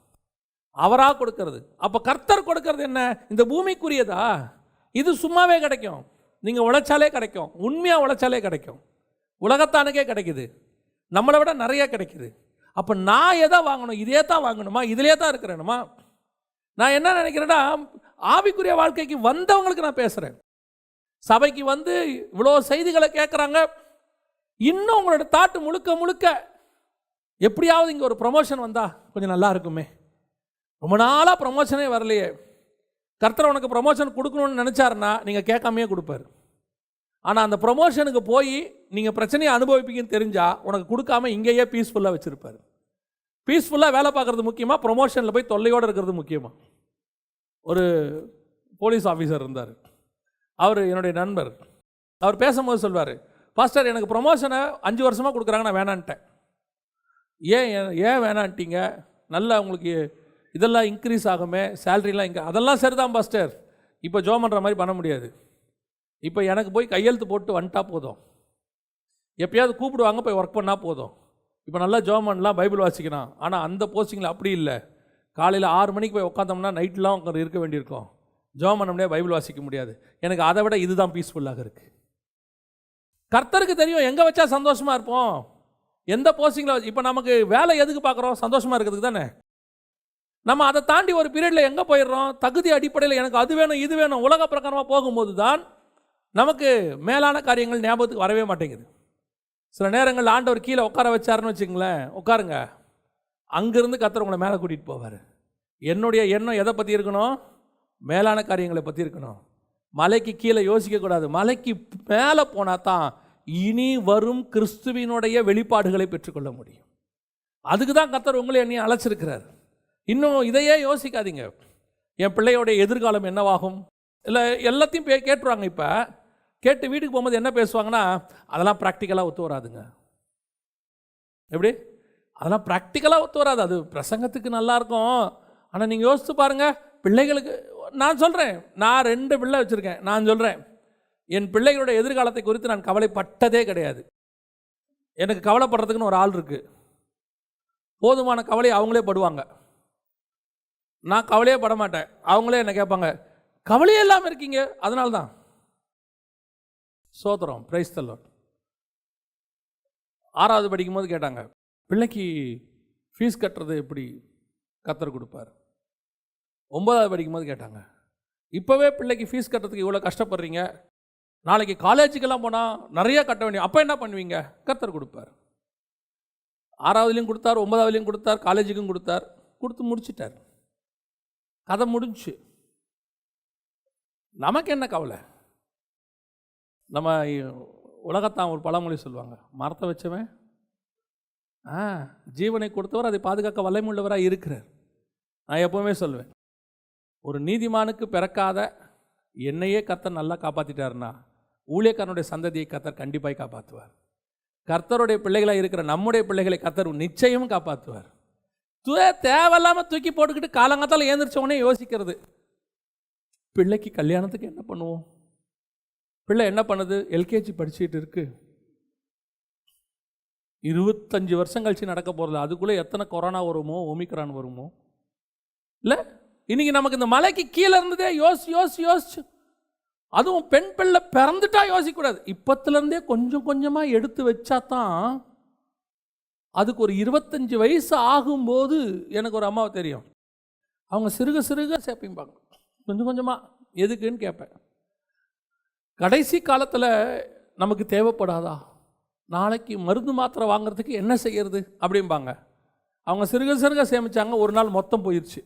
அவராக கொடுக்கிறது. அப்போ கர்த்தர் கொடுக்கிறது என்ன? இந்த பூமிக்குரியதா? இது சும்மாவே கிடைக்கும், நீங்கள் உழைச்சாலே கிடைக்கும், உண்மையாக உழைச்சாலே கிடைக்கும், உலகத்தானுக்கே கிடைக்குது, நம்மளை விட நிறைய கிடைக்குது. அப்போ நான் எதை வாங்கணும்? இதே தான் வாங்கணுமா? இதிலே தான் இருக்கிறேனுமா? நான் என்ன நினைக்கிறேன்னா, ஆவிக்குரிய வாழ்க்கைக்கு வந்தவங்களுக்கு நான் பேசுகிறேன். சபைக்கு வந்து இவ்வளோ செய்திகளை கேட்குறாங்க. இன்னும் உங்களோட தாட்டு முழுக்க முழுக்க எப்படியாவது இங்கே ஒரு ப்ரொமோஷன் வந்தால் கொஞ்சம் நல்லா இருக்குமே, ரொம்ப நாளாக ப்ரொமோஷனே வரலையே. கர்த்தர் உனக்கு ப்ரொமோஷன் கொடுக்கணும்னு நினச்சாருன்னா நீங்கள் கேட்காமையே கொடுப்பார். ஆனால் அந்த ப்ரொமோஷனுக்கு போய் நீங்கள் பிரச்சனையை அனுபவிப்பீங்கன்னு தெரிஞ்சால் உனக்கு கொடுக்காம இங்கேயே பீஸ்ஃபுல்லாக வச்சுருப்பார். பீஸ்ஃபுல்லாக வேலை பார்க்குறது முக்கியமாக, ப்ரொமோஷனில் போய் தொல்லையோடு இருக்கிறது முக்கியமாக? ஒரு போலீஸ் ஆஃபீஸர் இருந்தார், அவர் என்னுடைய நண்பர். அவர் பேசும்போது சொல்வார், பாஸ்டர் எனக்கு ப்ரொமோஷனை 5 வருஷமாக கொடுக்குறாங்க, நான் வேணான்ட்டேன். ஏன் வேணான்ட்டீங்க? நல்லா உங்களுக்கு இதெல்லாம் இன்க்ரீஸ் ஆகுமே, சேலரிலாம் அதெல்லாம் சரிதான் பாஸ்டர், இப்போ ஜோம் பண்ணுற மாதிரி பண்ண முடியாது. இப்போ எனக்கு போய் கையெழுத்து போட்டு வந்துட்டா போதும், எப்பயாவது கூப்பிடுவாங்க போய் ஒர்க் பண்ணால் போதும். இப்போ நல்லா ஜோம் பண்ணலாம், பைபிள் வாசிக்கணும். ஆனால் அந்த போஸ்டிங்கில் அப்படி இல்லை. காலையில் 6 மணிக்கு போய் உட்காந்தோம்னா நைட்லாம் உட்காந்து இருக்க வேண்டியிருக்கும். ஜோம் பண்ண முடியாது, பைபிள் வாசிக்க முடியாது. எனக்கு அதை விட இதுதான் பீஸ்ஃபுல்லாக இருக்குது. கர்த்தருக்கு தெரியும் எங்கே வச்சா சந்தோஷமாக இருப்போம், எந்த போஸ்டிங்கில். இப்போ நமக்கு வேலை எதுக்கு பார்க்குறோம்? சந்தோஷமாக இருக்கிறதுக்கு தானே. நம்ம அதை தாண்டி ஒரு பீரியடில் எங்கே போயிடுறோம்? தகுதி அடிப்படையில் எனக்கு அது வேணும் இது வேணும் உலக பிரகாரமாக போகும்போது தான் நமக்கு மேலான காரியங்கள் ஞாபகத்துக்கு வரவே மாட்டேங்குது. சில நேரங்கள் ஆண்டவர் கீழே உட்கார வச்சாருன்னு வச்சுங்களேன், உட்காருங்க, அங்கேருந்து கர்த்தர் உங்களை மேலே கூட்டிகிட்டு போவார். என்னுடைய எண்ணம் எதை பற்றி இருக்கணும்? மேலான காரியங்களை பற்றி இருக்கணும். மலைக்கு கீழே யோசிக்கக்கூடாது, மலைக்கு மேலே போனால் தான் இனி வரும் கிறிஸ்துவினுடைய வெளிப்பாடுகளை பெற்றுக்கொள்ள முடியும். அதுக்கு தான் கர்த்தர் உங்களை என்னையும் அழைச்சிருக்கிறார். இன்னும் இதையே யோசிக்காதீங்க, என் பிள்ளையோடைய எதிர்காலம் என்னவாகும் இல்லை எல்லாத்தையும் கேட்டுருவாங்க. இப்போ கேட்டு வீட்டுக்கு போகும்போது என்ன பேசுவாங்கன்னா, அதெல்லாம் ப்ராக்டிக்கலாக ஒத்து வராதுங்க. எப்படி? அதெல்லாம் ப்ராக்டிக்கலாக ஒத்து வராது. அது பிரசங்கத்துக்கு நல்லாயிருக்கும், ஆனால் நீங்கள் யோசித்து பாருங்கள். பிள்ளைகளுக்கு நான் சொல்கிறேன், நான் 2 பிள்ளை வச்சுருக்கேன். நான் சொல்கிறேன், என் பிள்ளைகளோட எதிர்காலத்தை குறித்து நான் கவலைப்பட்டதே கிடையாது. எனக்கு கவலைப்படுறதுக்குன்னு ஒரு ஆள் இருக்குது. போதுமான கவலை அவங்களே படுவாங்க, நான் கவலையே பட மாட்டேன். அவங்களே என்ன கேட்பாங்க, கவலையே இல்லாமல் இருக்கீங்க, அதனால தான். சோத்திரம், பிரைஸ் தி லார்ட். 6வது படிக்கும்போது கேட்டாங்க, பிள்ளைக்கு ஃபீஸ் கட்டுறது எப்படி கர்த்தர் கொடுப்பார். 9வது படிக்கும்போது கேட்டாங்க, இப்போவே பிள்ளைக்கு ஃபீஸ் கட்டுறதுக்கு இவ்வளோ கஷ்டப்படுறீங்க, நாளைக்கு காலேஜுக்கெல்லாம் போனால் நிறைய கட்ட வேண்டிய, அப்போ என்ன பண்ணுவீங்க? கர்த்தர் கொடுப்பார். 6வதுலேயும் கொடுத்தார், 9வதுலேயும் கொடுத்தார், காலேஜுக்கும் கொடுத்தார். கொடுத்து முடிச்சிட்டார், கதை முடிஞ்சு. நமக்கு என்ன கவலை? நம்ம உலகத்தான் ஒரு பழமொழி சொல்லுவாங்க, மரத்தை வச்சவன் ஜீவனை கொடுத்தவர் அதை பாதுகாக்க வல்லமையுள்ளவராக இருக்கிறார். நான் எப்போவுமே சொல்லுவேன், ஒரு நீதிமானுக்கு பிறக்காத என்னையே கர்த்தர் நல்லா காப்பாற்றிட்டாருன்னா ஊழியக்காரனுடைய சந்ததியை கர்த்தர் கண்டிப்பாக காப்பாற்றுவார். கர்த்தருடைய பிள்ளைகளாக இருக்கிற நம்முடைய பிள்ளைகளை கர்த்தர் நிச்சயமும் காப்பாற்றுவார். தேவையில்லாமல் தூக்கி போட்டுக்கிட்டு காலங்காத்தால் ஏந்திரிச்சவனே யோசிக்கிறது, பிள்ளைக்கு கல்யாணத்துக்கு என்ன பண்ணுவோம்? பிள்ளை என்ன பண்ணுது? எல்கேஜி படிச்சுட்டு இருக்கு, 25 வருஷம் கழிச்சு நடக்க போகிறது. அதுக்குள்ளே எத்தனை கொரோனா வருமோ, ஒமிக்ரான் வருமோ இல்லை? இன்னைக்கு நமக்கு இந்த மலைக்கு கீழே இருந்ததே யோசிச்சு, அதுவும் பெண் பிள்ளை பிறந்துட்டா யோசிக்கக்கூடாது. இப்பத்துலேருந்தே கொஞ்சம் கொஞ்சமாக எடுத்து வச்சா தான் அதுக்கு ஒரு 25 வயசு ஆகும்போது, எனக்கு ஒரு அம்மாவை தெரியும், அவங்க சிறுக சேர்ப்பிப்பாங்க கொஞ்சம் கொஞ்சமாக. எதுக்குன்னு கேட்பேன். கடைசி காலத்தில் நமக்கு தேவைப்படாதா? நாளைக்கு மருந்து மாத்திரை வாங்குறதுக்கு என்ன செய்யறது அப்படிம்பாங்க. அவங்க சிறுக சேமித்தாங்க. ஒரு நாள் மொத்தம் போயிடுச்சு,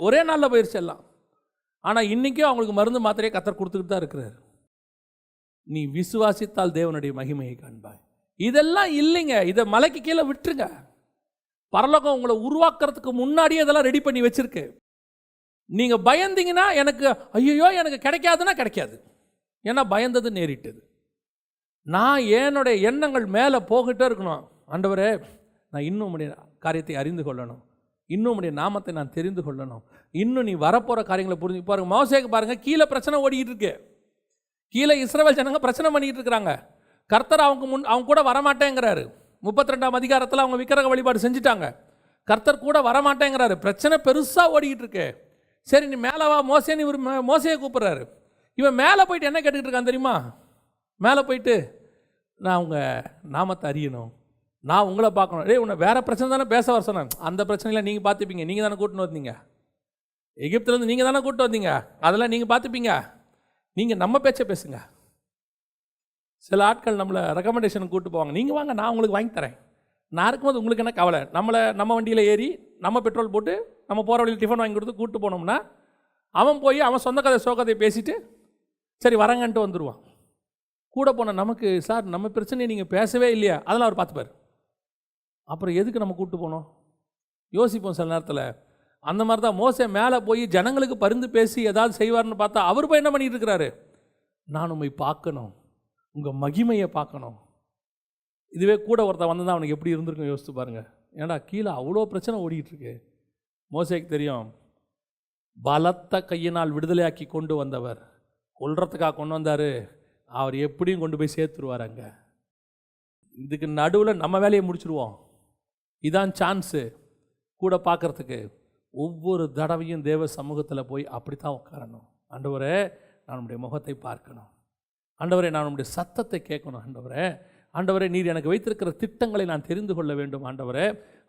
ஒரே நாளில் போயிடுச்சு எல்லாம். ஆனால் இன்றைக்கும் அவங்களுக்கு மருந்து மாத்திரையை கர்த்தர் கொடுத்துக்கிட்டு தான் இருக்கிறார். நீ விசுவாசித்தால் தேவனுடைய மகிமையை காண்பாய். இதெல்லாம் இல்லைங்க, இதை மலைக்கு கீழே விட்டுருங்க. பரலோகம் உங்களை உருவாக்குறதுக்கு முன்னாடியே இதெல்லாம் ரெடி பண்ணி வச்சிருக்கு. நீங்கள் பயந்தீங்கன்னா, எனக்கு ஐயோ எனக்கு கிடைக்காதுன்னா கிடைக்காது, ஏன்னா பயந்தது நேரிட்டது. நான் என்னுடைய எண்ணங்கள் மேலே போகிட்டே இருக்கணும். ஆண்டவரே, நான் இன்னும் உடைய காரியத்தை அறிந்து கொள்ளணும், இன்னும் உடைய நாமத்தை நான் தெரிந்து கொள்ளணும், இன்னும் நீ வரப்போகிற காரியங்களை புரிஞ்சு பாருங்க. மோசேக்கு பாருங்கள், கீழே பிரச்சனை ஓடிக்கிட்டு இருக்கு, கீழே இஸ்ரவேல் ஜனங்க பிரச்சனை பண்ணிக்கிட்டு இருக்கிறாங்க. கர்த்தர் அவங்க கூட வரமாட்டேங்கிறாரு. 32ஆம் அதிகாரத்தில் அவங்க விக்கிரக வழிபாடு செஞ்சுட்டாங்க, கர்த்தர் கூட வரமாட்டேங்கிறாரு. பிரச்சனை பெருசாக ஓடிக்கிட்டு இருக்கு. சரி நீ மேலே வா மோசேன்னு இவர் மோசையை கூப்பிட்றாரு. இவன் மேலே போயிட்டு என்ன கேட்டுக்கிட்டு இருக்கான் தெரியுமா? மேலே போயிட்டு, நான் உங்கள் நாமத்தை அறியணும், நான் உங்களை பார்க்கணும். உன்னை வேறு பிரச்சனை தானே பேச வர சொன்னேன். அந்த பிரச்சனையில் நீங்கள் பார்த்துப்பீங்க, நீங்கள் தானே கூட்டின்னு வந்தீங்க, எகிப்துலேருந்து நீங்கள் தானே கூப்பிட்டு வந்தீங்க, அதெல்லாம் நீங்கள் பார்த்துப்பீங்க. நீங்கள் நம்ம பேச்சை பேசுங்க. சில ஆட்கள் நம்மளை ரெக்கமெண்டேஷனுக்கு கூப்பிட்டு போவாங்க, நீங்கள் வாங்க நான் உங்களுக்கு வாங்கி தரேன். நான் இருக்கும்போது உங்களுக்கு என்ன கவலை? நம்ம வண்டியில் ஏறி நம்ம பெட்ரோல் போட்டு நம்ம போகிற வழியில் டிஃபன் வாங்கி கொடுத்து கூப்பிட்டு போனோம்னா அவன் போய் அவன் சொந்த கதை சோகதையை பேசிட்டு சரி வரங்கன்ட்டு வந்துடுவான். கூட போன நமக்கு, சார் நம்ம பிரச்சனையை நீங்கள் பேசவே இல்லையா, அதெல்லாம் அவர் பார்த்துப்பார். அப்புறம் எதுக்கு நம்ம கூப்பிட்டு போனோம் யோசிப்போம் சில நேரத்தில். அந்த மாதிரி தான் மோசே மேலே போய் ஜனங்களுக்கு பரிந்து பேசி ஏதாவது செய்வார்னு பார்த்தா அவர் போய் என்ன பண்ணிட்டு இருக்கிறாரு, நான் உண்மை பார்க்கணும், உங்கள் மகிமையை பார்க்கணும். இதுவே கூட ஒருத்தன் வந்து தான் அவனுக்கு எப்படி இருந்திருக்கும் யோசித்து பாருங்கள். ஏன்னா கீழே அவ்வளோ பிரச்சனை ஓடிக்கிட்டு இருக்கு. மோசேக்கு தெரியும், பலத்த கையினால் விடுதலையாக்கி கொண்டு வந்தவர் கொல்றதுக்காக கொண்டு வந்தார், அவர் எப்படியும் கொண்டு போய் சேர்த்துருவார். அங்கே இதுக்கு நடுவில் நம்ம வேலையை முடிச்சுடுவோம். இதான் சான்ஸு கூட பார்க்குறதுக்கு. ஒவ்வொரு தடவையும் தேவ சமூகத்தில் போய் அப்படித்தான் உட்காரணும். ஆண்டவரே நான் உம்முடைய முகத்தை பார்க்கணும், ஆண்டவரே நான் உம்முடைய சத்தத்தை கேட்கணும், ஆண்டவரே நீர் எனக்கு வைத்திருக்கிற திட்டங்களை நான் தெரிந்து கொள்ள வேண்டும்,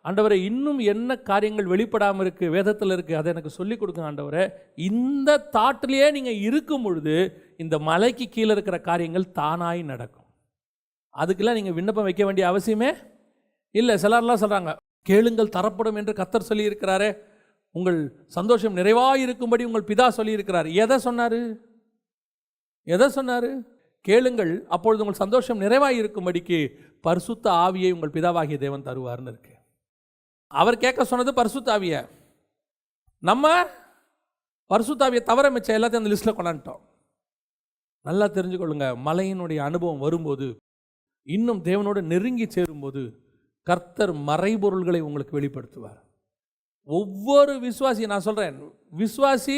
ஆண்டவரே இன்னும் என்ன காரியங்கள் வெளிப்படாமல் இருக்குது வேதத்தில் இருக்குது அதை எனக்கு சொல்லிக் கொடுங்க ஆண்டவரே. இந்த தாட்டிலேயே நீங்கள் இருக்கும் பொழுது இந்த மலைக்கு கீழே இருக்கிற காரியங்கள் தானாய் நடக்கும். அதுக்கெல்லாம் நீங்கள் விண்ணப்பம் வைக்க வேண்டிய அவசியமே இல்லை. சிலர்லாம் சொல்கிறாங்க, கேளுங்கள் தரப்படும் என்று கர்த்தர் சொல்லியிருக்கிறாரே, உங்கள் சந்தோஷம் நிறைவாக இருக்கும்படி உங்கள் பிதா சொல்லியிருக்கிறார். எதை சொன்னார்? கேளுங்கள் அப்பொழுது உங்கள் சந்தோஷம் நிறைவாக இருக்கும்படிக்கு பரிசுத்த ஆவியை உங்கள் பிதாவாகிய தேவன் தருவார்னு இருக்கு. அவர் கேட்க சொன்னது பரிசுத்த ஆவியை. நம்ம பரிசுத்த ஆவியை தவிர மிச்சம் எல்லாத்தையும் அந்த லிஸ்ட்டில் கொண்டாண்டோம். நல்லா தெரிஞ்சுக்கொள்ளுங்க, மலையினுடைய அனுபவம் வரும்போது, இன்னும் தேவனோடு நெருங்கி சேரும்போது கர்த்தர் மறைபொருள்களை உங்களுக்கு வெளிப்படுத்துவார். ஒவ்வொரு விசுவாசி, நான் சொல்கிறேன், விசுவாசி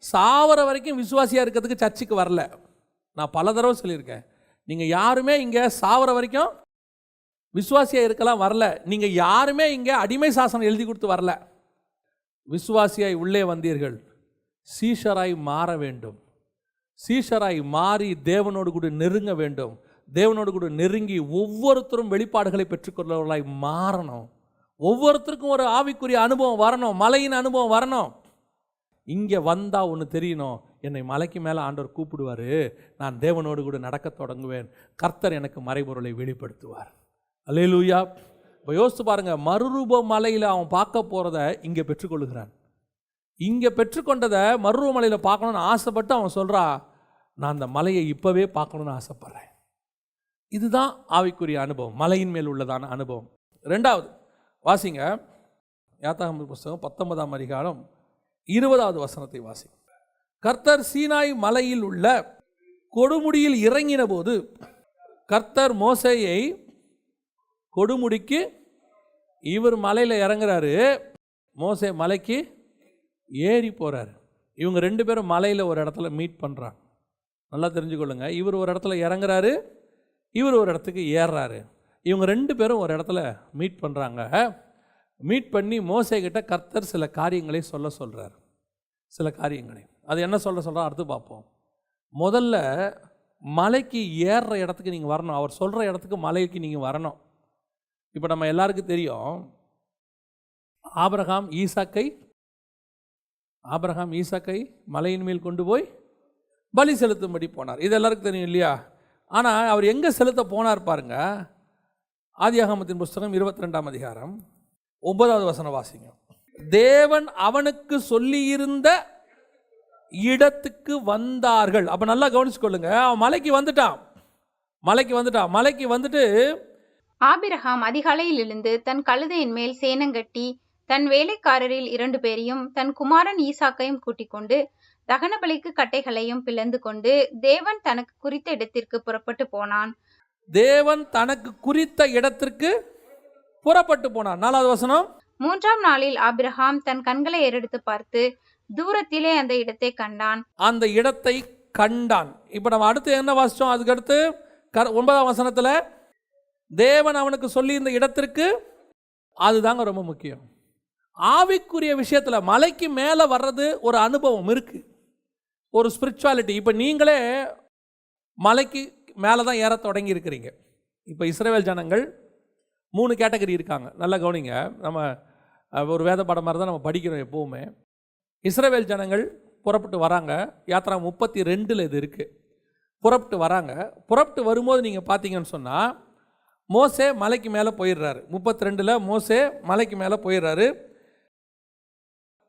சாவர வரைக்கும் விசுவாசியாக இருக்கிறதுக்கு சர்ச்சுக்கு வரல. நான் பல தடவை சொல்லியிருக்கேன், நீங்கள் யாருமே இங்கே சாவர வரைக்கும் விசுவாசியாக இருக்கலாம் வரல. நீங்கள் யாருமே இங்கே அடிமை சாசனம் எழுதி கொடுத்து வரல. விசுவாசியாய் உள்ளே வந்தீர்கள், சீஷராய் மாற வேண்டும். சீஷராய் மாறி தேவனோடு கூட நெருங்க வேண்டும். தேவனோடு கூட நெருங்கி ஒவ்வொருத்தரும் வெளிப்பாடுகளை பெற்றுக்கொள்ளவர்களாய் மாறணும். ஒவ்வொருத்தருக்கும் ஒரு ஆவிக்குரிய அனுபவம் வரணும், மலையின் அனுபவம் வரணும். இங்கே வந்தால் ஒன்று தெரியணும், என்னை மலைக்கு மேலே ஆண்டவர் கூப்பிடுவார், நான் தேவனோடு கூட நடக்க தொடங்குவேன், கர்த்தர் எனக்கு மறைபொருளை வெளிப்படுத்துவார். அல்லேலூயா. இப்போ யோசித்து பாருங்கள், மறுரூப மலையில் அவன் பார்க்க போகிறத இங்கே பெற்றுக்கொள்கிறான். இங்கே பெற்றுக்கொண்டதை மறுரூப மலையில் பார்க்கணுன்னு ஆசைப்பட்டு அவன் சொல்கிறா, நான் அந்த மலையை இப்போவே பார்க்கணுன்னு ஆசைப்பட்றேன். இதுதான் ஆவிக்குரிய அனுபவம், மலையின் மேல் உள்ளதான அனுபவம். ரெண்டாவது வாசிங்க, யாத்தாகம புஸ்தகம் 19ஆம் அதிகாரம் 20வது வசனத்தை வாசிங்க. கர்த்தர் சீனாய் மலையில் உள்ள கொடுமுடியில் இறங்கின போது கர்த்தர் மோசேயை கொடுமுடிக்கு, இவர் மலையில் இறங்குறாரு, மோசே மலைக்கு ஏறி போகிறார். இவங்க ரெண்டு பேரும் மலையில் ஒரு இடத்துல மீட் பண்ணுறாங்க. நல்லா தெரிஞ்சுக்கொள்ளுங்க, இவர் ஒரு இடத்துல இறங்குறாரு, இவர் ஒரு இடத்துக்கு ஏறுறாரு. இவங்க ரெண்டு பேரும் ஒரு இடத்துல மீட் பண்ணுறாங்க. மீட் பண்ணி மோசே கிட்ட கர்த்தர் சில காரியங்களை சொல்கிறார். சில காரியங்களை அது என்ன சொல்கிறார் அடுத்து பார்ப்போம். முதல்ல மலைக்கு ஏறுற இடத்துக்கு நீங்கள் வரணும். அவர் சொல்கிற இடத்துக்கு மலைக்கு நீங்கள் வரணும். இப்போ நம்ம எல்லாருக்கும் தெரியும், ஆபிரகாம் ஈசாக்கை மலையின் மேல் கொண்டு போய் பலி செலுத்தும்படி போனார். இது எல்லாருக்கும் தெரியும் இல்லையா? ஆனால் அவர் எங்கே செலுத்த போனார் பாருங்க. ஆதியாகமத்தின் புஸ்தகம் 22ஆம் அதிகாரம் 9வது வசனம் வாசிங்க. தேவன் அவனுக்கு சொல்லியிருந்த இடத்துக்கு வந்தார்கள். அப்போ நல்லா கவனிச்சுக்கொள்ளுங்க, அவன் மலைக்கு வந்துட்டான். மலைக்கு வந்துட்டு ஆபிரகாம் அதிகாலையில் எழுந்து தன் கழுதையின் மேல் சேனங்கட்டி தன் வேலைக்காரரில் 2 பேரையும் தன் குமாரன் ஈசாக்கையும் கூட்டிக் கொண்டு தகன பலிக்கு கட்டைகளையும் பிளந்து கொண்டு தேவன் தனக்கு குறித்த இடத்திற்கு புறப்பட்டு போனான். தேவன் தனக்கு குறித்த இடத்திற்கு புறப்பட்டு போனான். 4வது வசனம். 3ஆம் நாளில் ஆபிரகாம் தன் கண்களை ஏறெடுத்து பார்த்து தூரத்திலே அந்த இடத்தை கண்டான். இப்போ நம்ம அடுத்து என்ன வாசிச்சோம்? அதுக்கு அடுத்து 9ஆம் வசனத்தில் தேவன் அவனுக்கு சொல்லி இந்த இடத்திற்கு, அதுதாங்க ரொம்ப முக்கியம். ஆவிக்குரிய விஷயத்தில் மலைக்கு மேலே வர்றது ஒரு அனுபவம் இருக்கு, ஒரு ஸ்பிரிச்சுவாலிட்டி. இப்போ நீங்களே மலைக்கு மேலே தான் ஏற தொடங்கி இருக்கிறீங்க. இப்போ இஸ்ரவேல் ஜனங்கள் 3 கேட்டகரி இருக்காங்க. நல்லா கவனிங்க, நம்ம ஒரு வேத பாடம் மாதிரி தான் நம்ம படிக்கிறோம் எப்போவுமே. இஸ்ரவேல் ஜனங்கள் புறப்பட்டு வராங்க. யாத்திரா 32 இது இருக்குது. புறப்பட்டு வராங்க. புறப்பட்டு வரும்போது நீங்கள் பார்த்தீங்கன்னு சொன்னால் மோசே மலைக்கு மேலே போயிடுறாரு. 32 மோசே மலைக்கு மேலே போயிடுறாரு.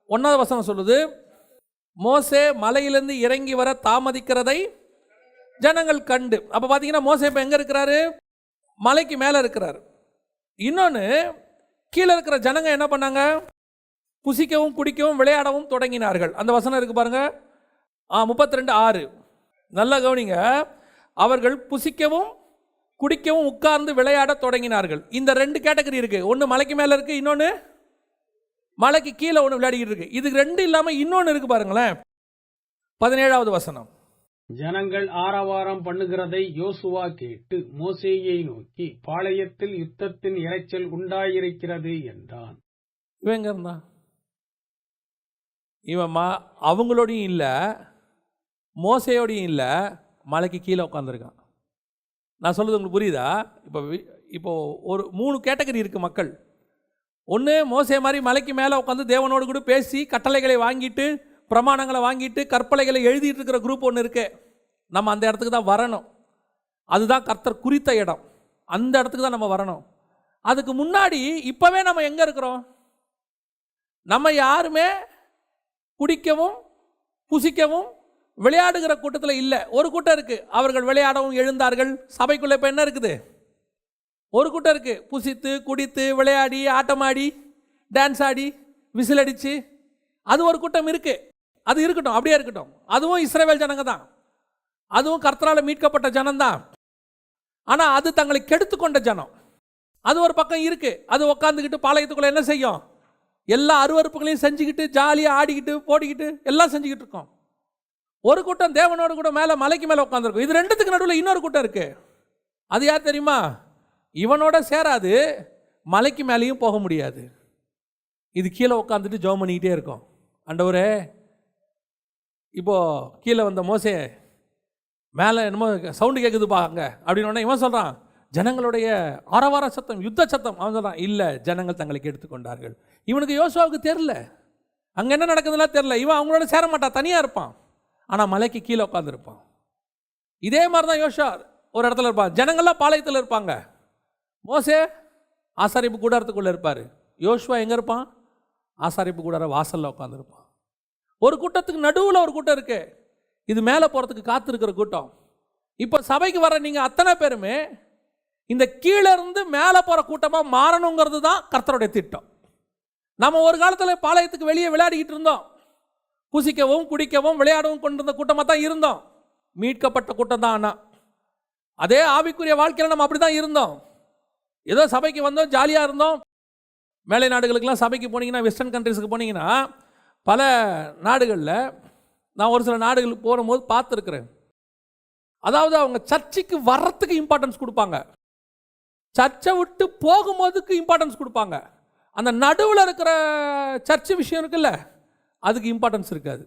1வது வசனம் சொல்லுது, மோசே மலையிலிருந்து இறங்கி வர தாமதிக்கிறதை ஜனங்கள் கண்டு. அப்போ பார்த்தீங்கன்னா மோசே இப்போ எங்கே இருக்கிறாரு? மலைக்கு மேலே இருக்கிறாரு. இன்னொன்று, கீழே இருக்கிற ஜனங்க என்ன பண்ணாங்க? புசிக்கவும் குடிக்கவும் விளையாடவும் தொடங்கினார்கள். அந்த வசனம் இருக்கு பாருங்க, 32:6. நல்லா கவனிங்க. அவர்கள் புசிக்கவும் குடிக்கவும் உட்கார்ந்து விளையாட தொடங்கினார்கள். இந்த 2 கேட்டகரி இருக்கு. ஒன்று மலைக்கு மேலே இருக்கு, இன்னொன்று மலைக்கு கீழே ஒன்று விளையாடிக்கிட்டு இருக்கு. இது 2 இல்லாமல் இன்னொன்று இருக்கு பாருங்களேன். 17வது வசனம், ஜனங்கள் ஆரவாரம் பண்ணுகிறதை யோசுவா கேட்டு மோசேயை நோக்கி, பாளையத்தில் யுத்தத்தின் இரைச்சல் உண்டாயிருக்கிறது என்றான். இவன் எங்க இருந்தான்? இவன் அவங்களோடையும் இல்லை, மோசையோடையும் இல்லை, மலைக்கு கீழே உட்காந்துருக்கான். நான் சொல்கிறது உங்களுக்கு புரியுதா? இப்போ ஒரு 3 கேட்டகரி இருக்குது மக்கள். ஒன்று, மோசே மாதிரி மலைக்கு மேலே உட்காந்து தேவனோடு கூட பேசி கட்டளைகளை வாங்கிட்டு பிரமாணங்களை வாங்கிட்டு கற்பலைகளை எழுதிட்டு இருக்கிற குரூப் ஒன்று இருக்கு. நம்ம அந்த இடத்துக்கு தான் வரணும். அதுதான் கர்த்தர் குறித்த இடம். அந்த இடத்துக்கு தான் நம்ம வரணும். அதுக்கு முன்னாடி இப்போவே நம்ம எங்கே இருக்கிறோம்? நம்ம யாருமே குடிக்கவும் புசிக்கவும் விளையாடுகிற கூட்டத்தில் இல்லை. ஒரு கூட்டம் இருக்குது, அவர்கள் விளையாடவும் எழுந்தார்கள். சபைக்குள்ளே இப்போ என்ன இருக்குது? ஒரு கூட்டம் இருக்குது, புசித்து குடித்து விளையாடி ஆட்டமாடி டான்ஸ் ஆடி விசில் அடித்து, அது ஒரு கூட்டம் இருக்குது. அது இருக்கட்டும், அப்படியே இருக்கட்டும். அதுவும் இஸ்ரவேல் ஜனங்க தான், அதுவும் கர்த்தரால் மீட்கப்பட்ட ஜனம்தான். ஆனால் அது தங்களை கெடுத்துக்கொண்ட ஜனம். அது ஒரு பக்கம் இருக்குது. அது உட்காந்துக்கிட்டு பாளையத்துக்குள்ளே என்ன செய்யும்? எல்லா அருவறுப்புகளையும் செஞ்சுக்கிட்டு ஜாலியாக ஆடிக்கிட்டு போடிக்கிட்டு எல்லாம் செஞ்சுக்கிட்டு இருக்கோம். ஒரு கூட்டம் தேவனோடு கூட மேலே மலைக்கு மேலே உட்காந்துருக்கும். இது 2த்துக்கு நடுவில் இன்னொரு கூட்டம் இருக்குது. அது யார் தெரியுமா? இவனோட சேராது, மலைக்கு மேலேயும் போக முடியாது. இது கீழே உட்காந்துட்டு ஜெபம் பண்ணிக்கிட்டே இருக்கும். ஆண்டவரே, இப்போது கீழே வந்த மோசே மேலே என்னமோ சவுண்டு கேட்குதுப்பா அங்கே அப்படின்னு இவன் சொல்கிறான், ஜனங்களுடைய ஆரவார சத்தம், யுத்த சத்தம். அவன் சொல்கிறான், இல்லை, ஜனங்கள் தங்களுக்கு எடுத்துக்கொண்டார்கள். இவனுக்கு யோசுவாவுக்கு தெரில, அங்கே என்ன நடக்குதுலாம் தெரில. இவன் அவங்களோட சேர மாட்டான், தனியாக இருப்பான். ஆனால் மலைக்கு கீழே உட்காந்துருப்பான். இதே மாதிரி தான் யோசுவா ஒரு இடத்துல இருப்பான். ஜனங்கள்லாம் பாளையத்தில் இருப்பாங்க. மோசே ஆசாரிப்பு கூடாரத்துக்குள்ளே இருப்பார். யோசுவா எங்கே இருப்பான்? ஆசாரிப்பு கூடார வாசலில் உட்காந்துருப்பான். ஒரு கூட்டத்துக்கு நடுவில் ஒரு கூட்டம் இருக்கு. இது மேலே போகிறதுக்கு காத்திருக்கிற கூட்டம். இப்போ சபைக்கு வர நீங்கள் அத்தனை பேருமே இந்த கீழே இருந்து மேலே போகிற கூட்டமாக மாறணுங்கிறது தான் கர்த்தருடைய திட்டம். நம்ம ஒரு காலத்தில் பாளையத்துக்கு வெளியே விளையாடிக்கிட்டு இருந்தோம். புசிக்கவும் குடிக்கவும் விளையாடவும் கொண்டிருந்த கூட்டமாக தான் இருந்தோம். மீட்கப்பட்ட கூட்டம் தான். ஆனால் அதே ஆவிக்குரிய வாழ்க்கையில் நம்ம அப்படி தான் இருந்தோம். ஏதோ சபைக்கு வந்தோம், ஜாலியாக இருந்தோம். மேலை நாடுகளுக்கெல்லாம் சபைக்கு போனீங்கன்னா, வெஸ்டர்ன் கண்ட்ரிஸுக்கு போனீங்கன்னா, பல நாடுகளில் நான் ஒரு சில நாடுகளுக்கு போகும்போது பார்த்துருக்குறேன். அதாவது அவங்க சர்ச்சுக்கு வர்றதுக்கு இம்பார்ட்டன்ஸ் கொடுப்பாங்க, சர்ச்சை விட்டு போகும்போதுக்கு இம்பார்ட்டன்ஸ் கொடுப்பாங்க. அந்த நடுவில் இருக்கிற சர்ச்சு விஷயம் இருக்குல்ல, அதுக்கு இம்பார்ட்டன்ஸ் இருக்காது.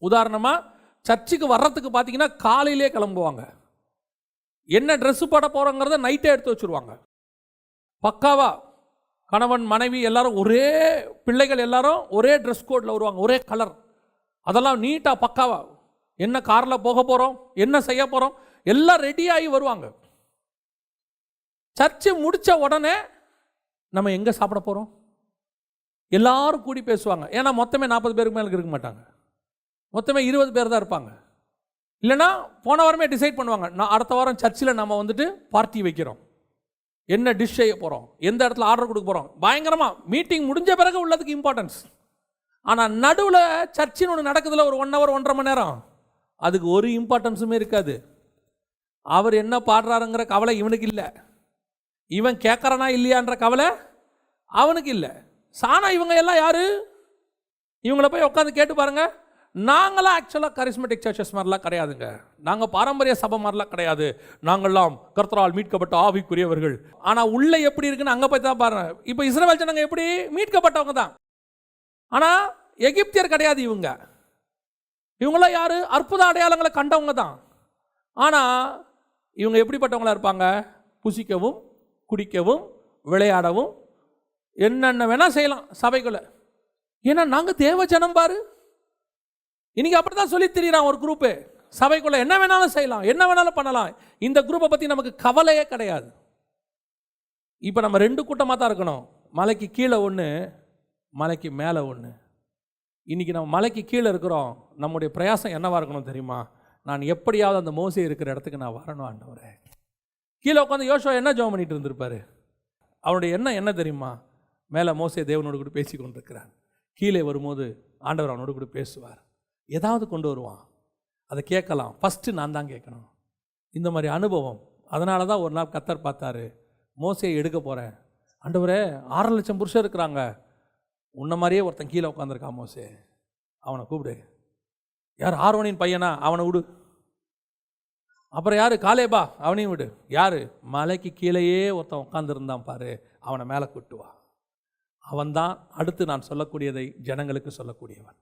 உதாரணமாக, சர்ச்சுக்கு வர்றதுக்கு பார்த்தீங்கன்னா காலையிலே கிளம்புவாங்க. என்ன ட்ரெஸ்ஸு போட போகிறோங்கிறத நைட்டே எடுத்து வச்சுருவாங்க. பக்காவா கணவன் மனைவி எல்லாரும் ஒரே, பிள்ளைகள் எல்லாரும் ஒரே ட்ரெஸ் கோடில் வருவாங்க, ஒரே கலர். அதெல்லாம் நீட்டாக பக்காவா, என்ன காரில் போக போகிறோம், என்ன செய்ய போகிறோம், எல்லாம் ரெடியாகி வருவாங்க. சர்ச்சு முடித்த உடனே நம்ம எங்கே சாப்பிட போகிறோம் எல்லாரும் கூடி பேசுவாங்க. ஏன்னா மொத்தமே 40 பேருக்கு மேலே இருக்க மாட்டாங்க, மொத்தமே 20 பேர் தான் இருப்பாங்க. இல்லைன்னா போன வாரமே டிசைட் பண்ணுவாங்க, நான் அடுத்த வாரம் சர்ச்சில் நம்ம வந்துட்டு பார்ட்டி வைக்கிறோம், என்ன டிஷ் செய்ய போகிறோம், எந்த இடத்துல ஆர்டர் கொடுக்க போகிறோம். பயங்கரமாக மீட்டிங் முடிஞ்ச பிறகு உள்ளதுக்கு இம்பார்ட்டன்ஸ். ஆனால் நடுவில் சர்ச்சின்னு ஒன்று நடக்குதுல, ஒரு 1 hour 1.5 மணி நேரம், அதுக்கு ஒரு இம்பார்ட்டன்ஸுமே இருக்காது. அவர் என்ன பாடுறாருங்கிற கவலை இவனுக்கு இல்லை, இவன் கேட்குறானா இல்லையான்ற கவலை அவனுக்கு இல்லை. சானா இவங்க எல்லாம் யாரு? இவங்கள போய் உட்காந்து கேட்டு பாருங்க. நாங்களாம் ஆக்சுவலாக கரிஸ்மெட்டிக் சர்ச்சஸ் மாதிரிலாம் கிடையாதுங்க, நாங்கள் பாரம்பரிய சபை மாதிரிலாம் கிடையாது, நாங்கள்லாம் கர்த்தரால் மீட்கப்பட்ட ஆவிக்குரியவர்கள். ஆனால் உள்ளே எப்படி இருக்குன்னு அங்கே போய் தான் பாருங்க. இப்போ இஸ்ரவேல் ஜனங்க எப்படி மீட்கப்பட்டவங்க தான், ஆனால் எகிப்தியர் கிடையாது. இவங்களாம் யாரு? அற்புத அடையாளங்களை கண்டவங்க தான். ஆனால் இவங்க எப்படிப்பட்டவங்களா இருப்பாங்க? புசிக்கவும் குடிக்கவும் விளையாடவும் என்னென்ன வேணால் செய்யலாம் சபைக்குள்ள. ஏன்னா நாங்கள் தேவ ஜனம் பாரு, இன்னைக்கு அப்படி தான் சொல்லி திரியிறான் ஒரு குரூப்பு. சபைக்குள்ள என்ன வேணாலும் செய்யலாம், என்ன வேணாலும் பண்ணலாம். இந்த குரூப்பை பற்றி நமக்கு கவலையே கிடையாது. இப்போ நம்ம 2 கூட்டமாக தான் இருக்கணும். மலைக்கு கீழே ஒன்று, மலைக்கு மேலே ஒன்று. இன்றைக்கி நம்ம மலைக்கு கீழே இருக்கிறோம். நம்முடைய பிரயாசம் என்னவாக இருக்கணும் தெரியுமா? நான் எப்படியாவது அந்த மோசே இருக்கிற இடத்துக்கு நான் வரணும் ஆண்டவரே. கீழே உட்காந்து யோசுவா என்ன ஜெபம் பண்ணிட்டு இருந்திருப்பாரு? அவனுடைய எண்ணம் என்ன தெரியுமா? மேலே மோசே தேவனோடு கூட பேசி கொண்டிருக்கிறான். கீழே வரும்போது ஆண்டவர் அவனோடு கூட பேசுவார், ஏதாவது கொண்டு வருவான், அதை கேட்கலாம். ஃபஸ்ட்டு நான் தான் கேட்கணும். இந்த மாதிரி அனுபவம். அதனால தான் ஒரு நாள் கர்த்தர் பார்த்தாரு, மோசையை எடுக்க போகிறேன். ஆண்டவரே 6 லட்சம் புருஷர் இருக்கிறாங்க, உன்ன மாதிரியே ஒருத்தன் கீழே உட்காந்துருக்கான் மோசே, அவனை கூப்பிடு. யார்? ஆரோனின் பையனா? அவனை விடு. அப்புறம் யார்? காலேபா, அவனையும் விடு. யார்? மலைக்கு கீழேயே ஒருத்தன் உட்காந்துருந்தான் பாரு, அவனை மேலே கூட்டு வா. அவன்தான் அடுத்து நான் சொல்லக்கூடியதை ஜனங்களுக்கு சொல்லக்கூடியவன்.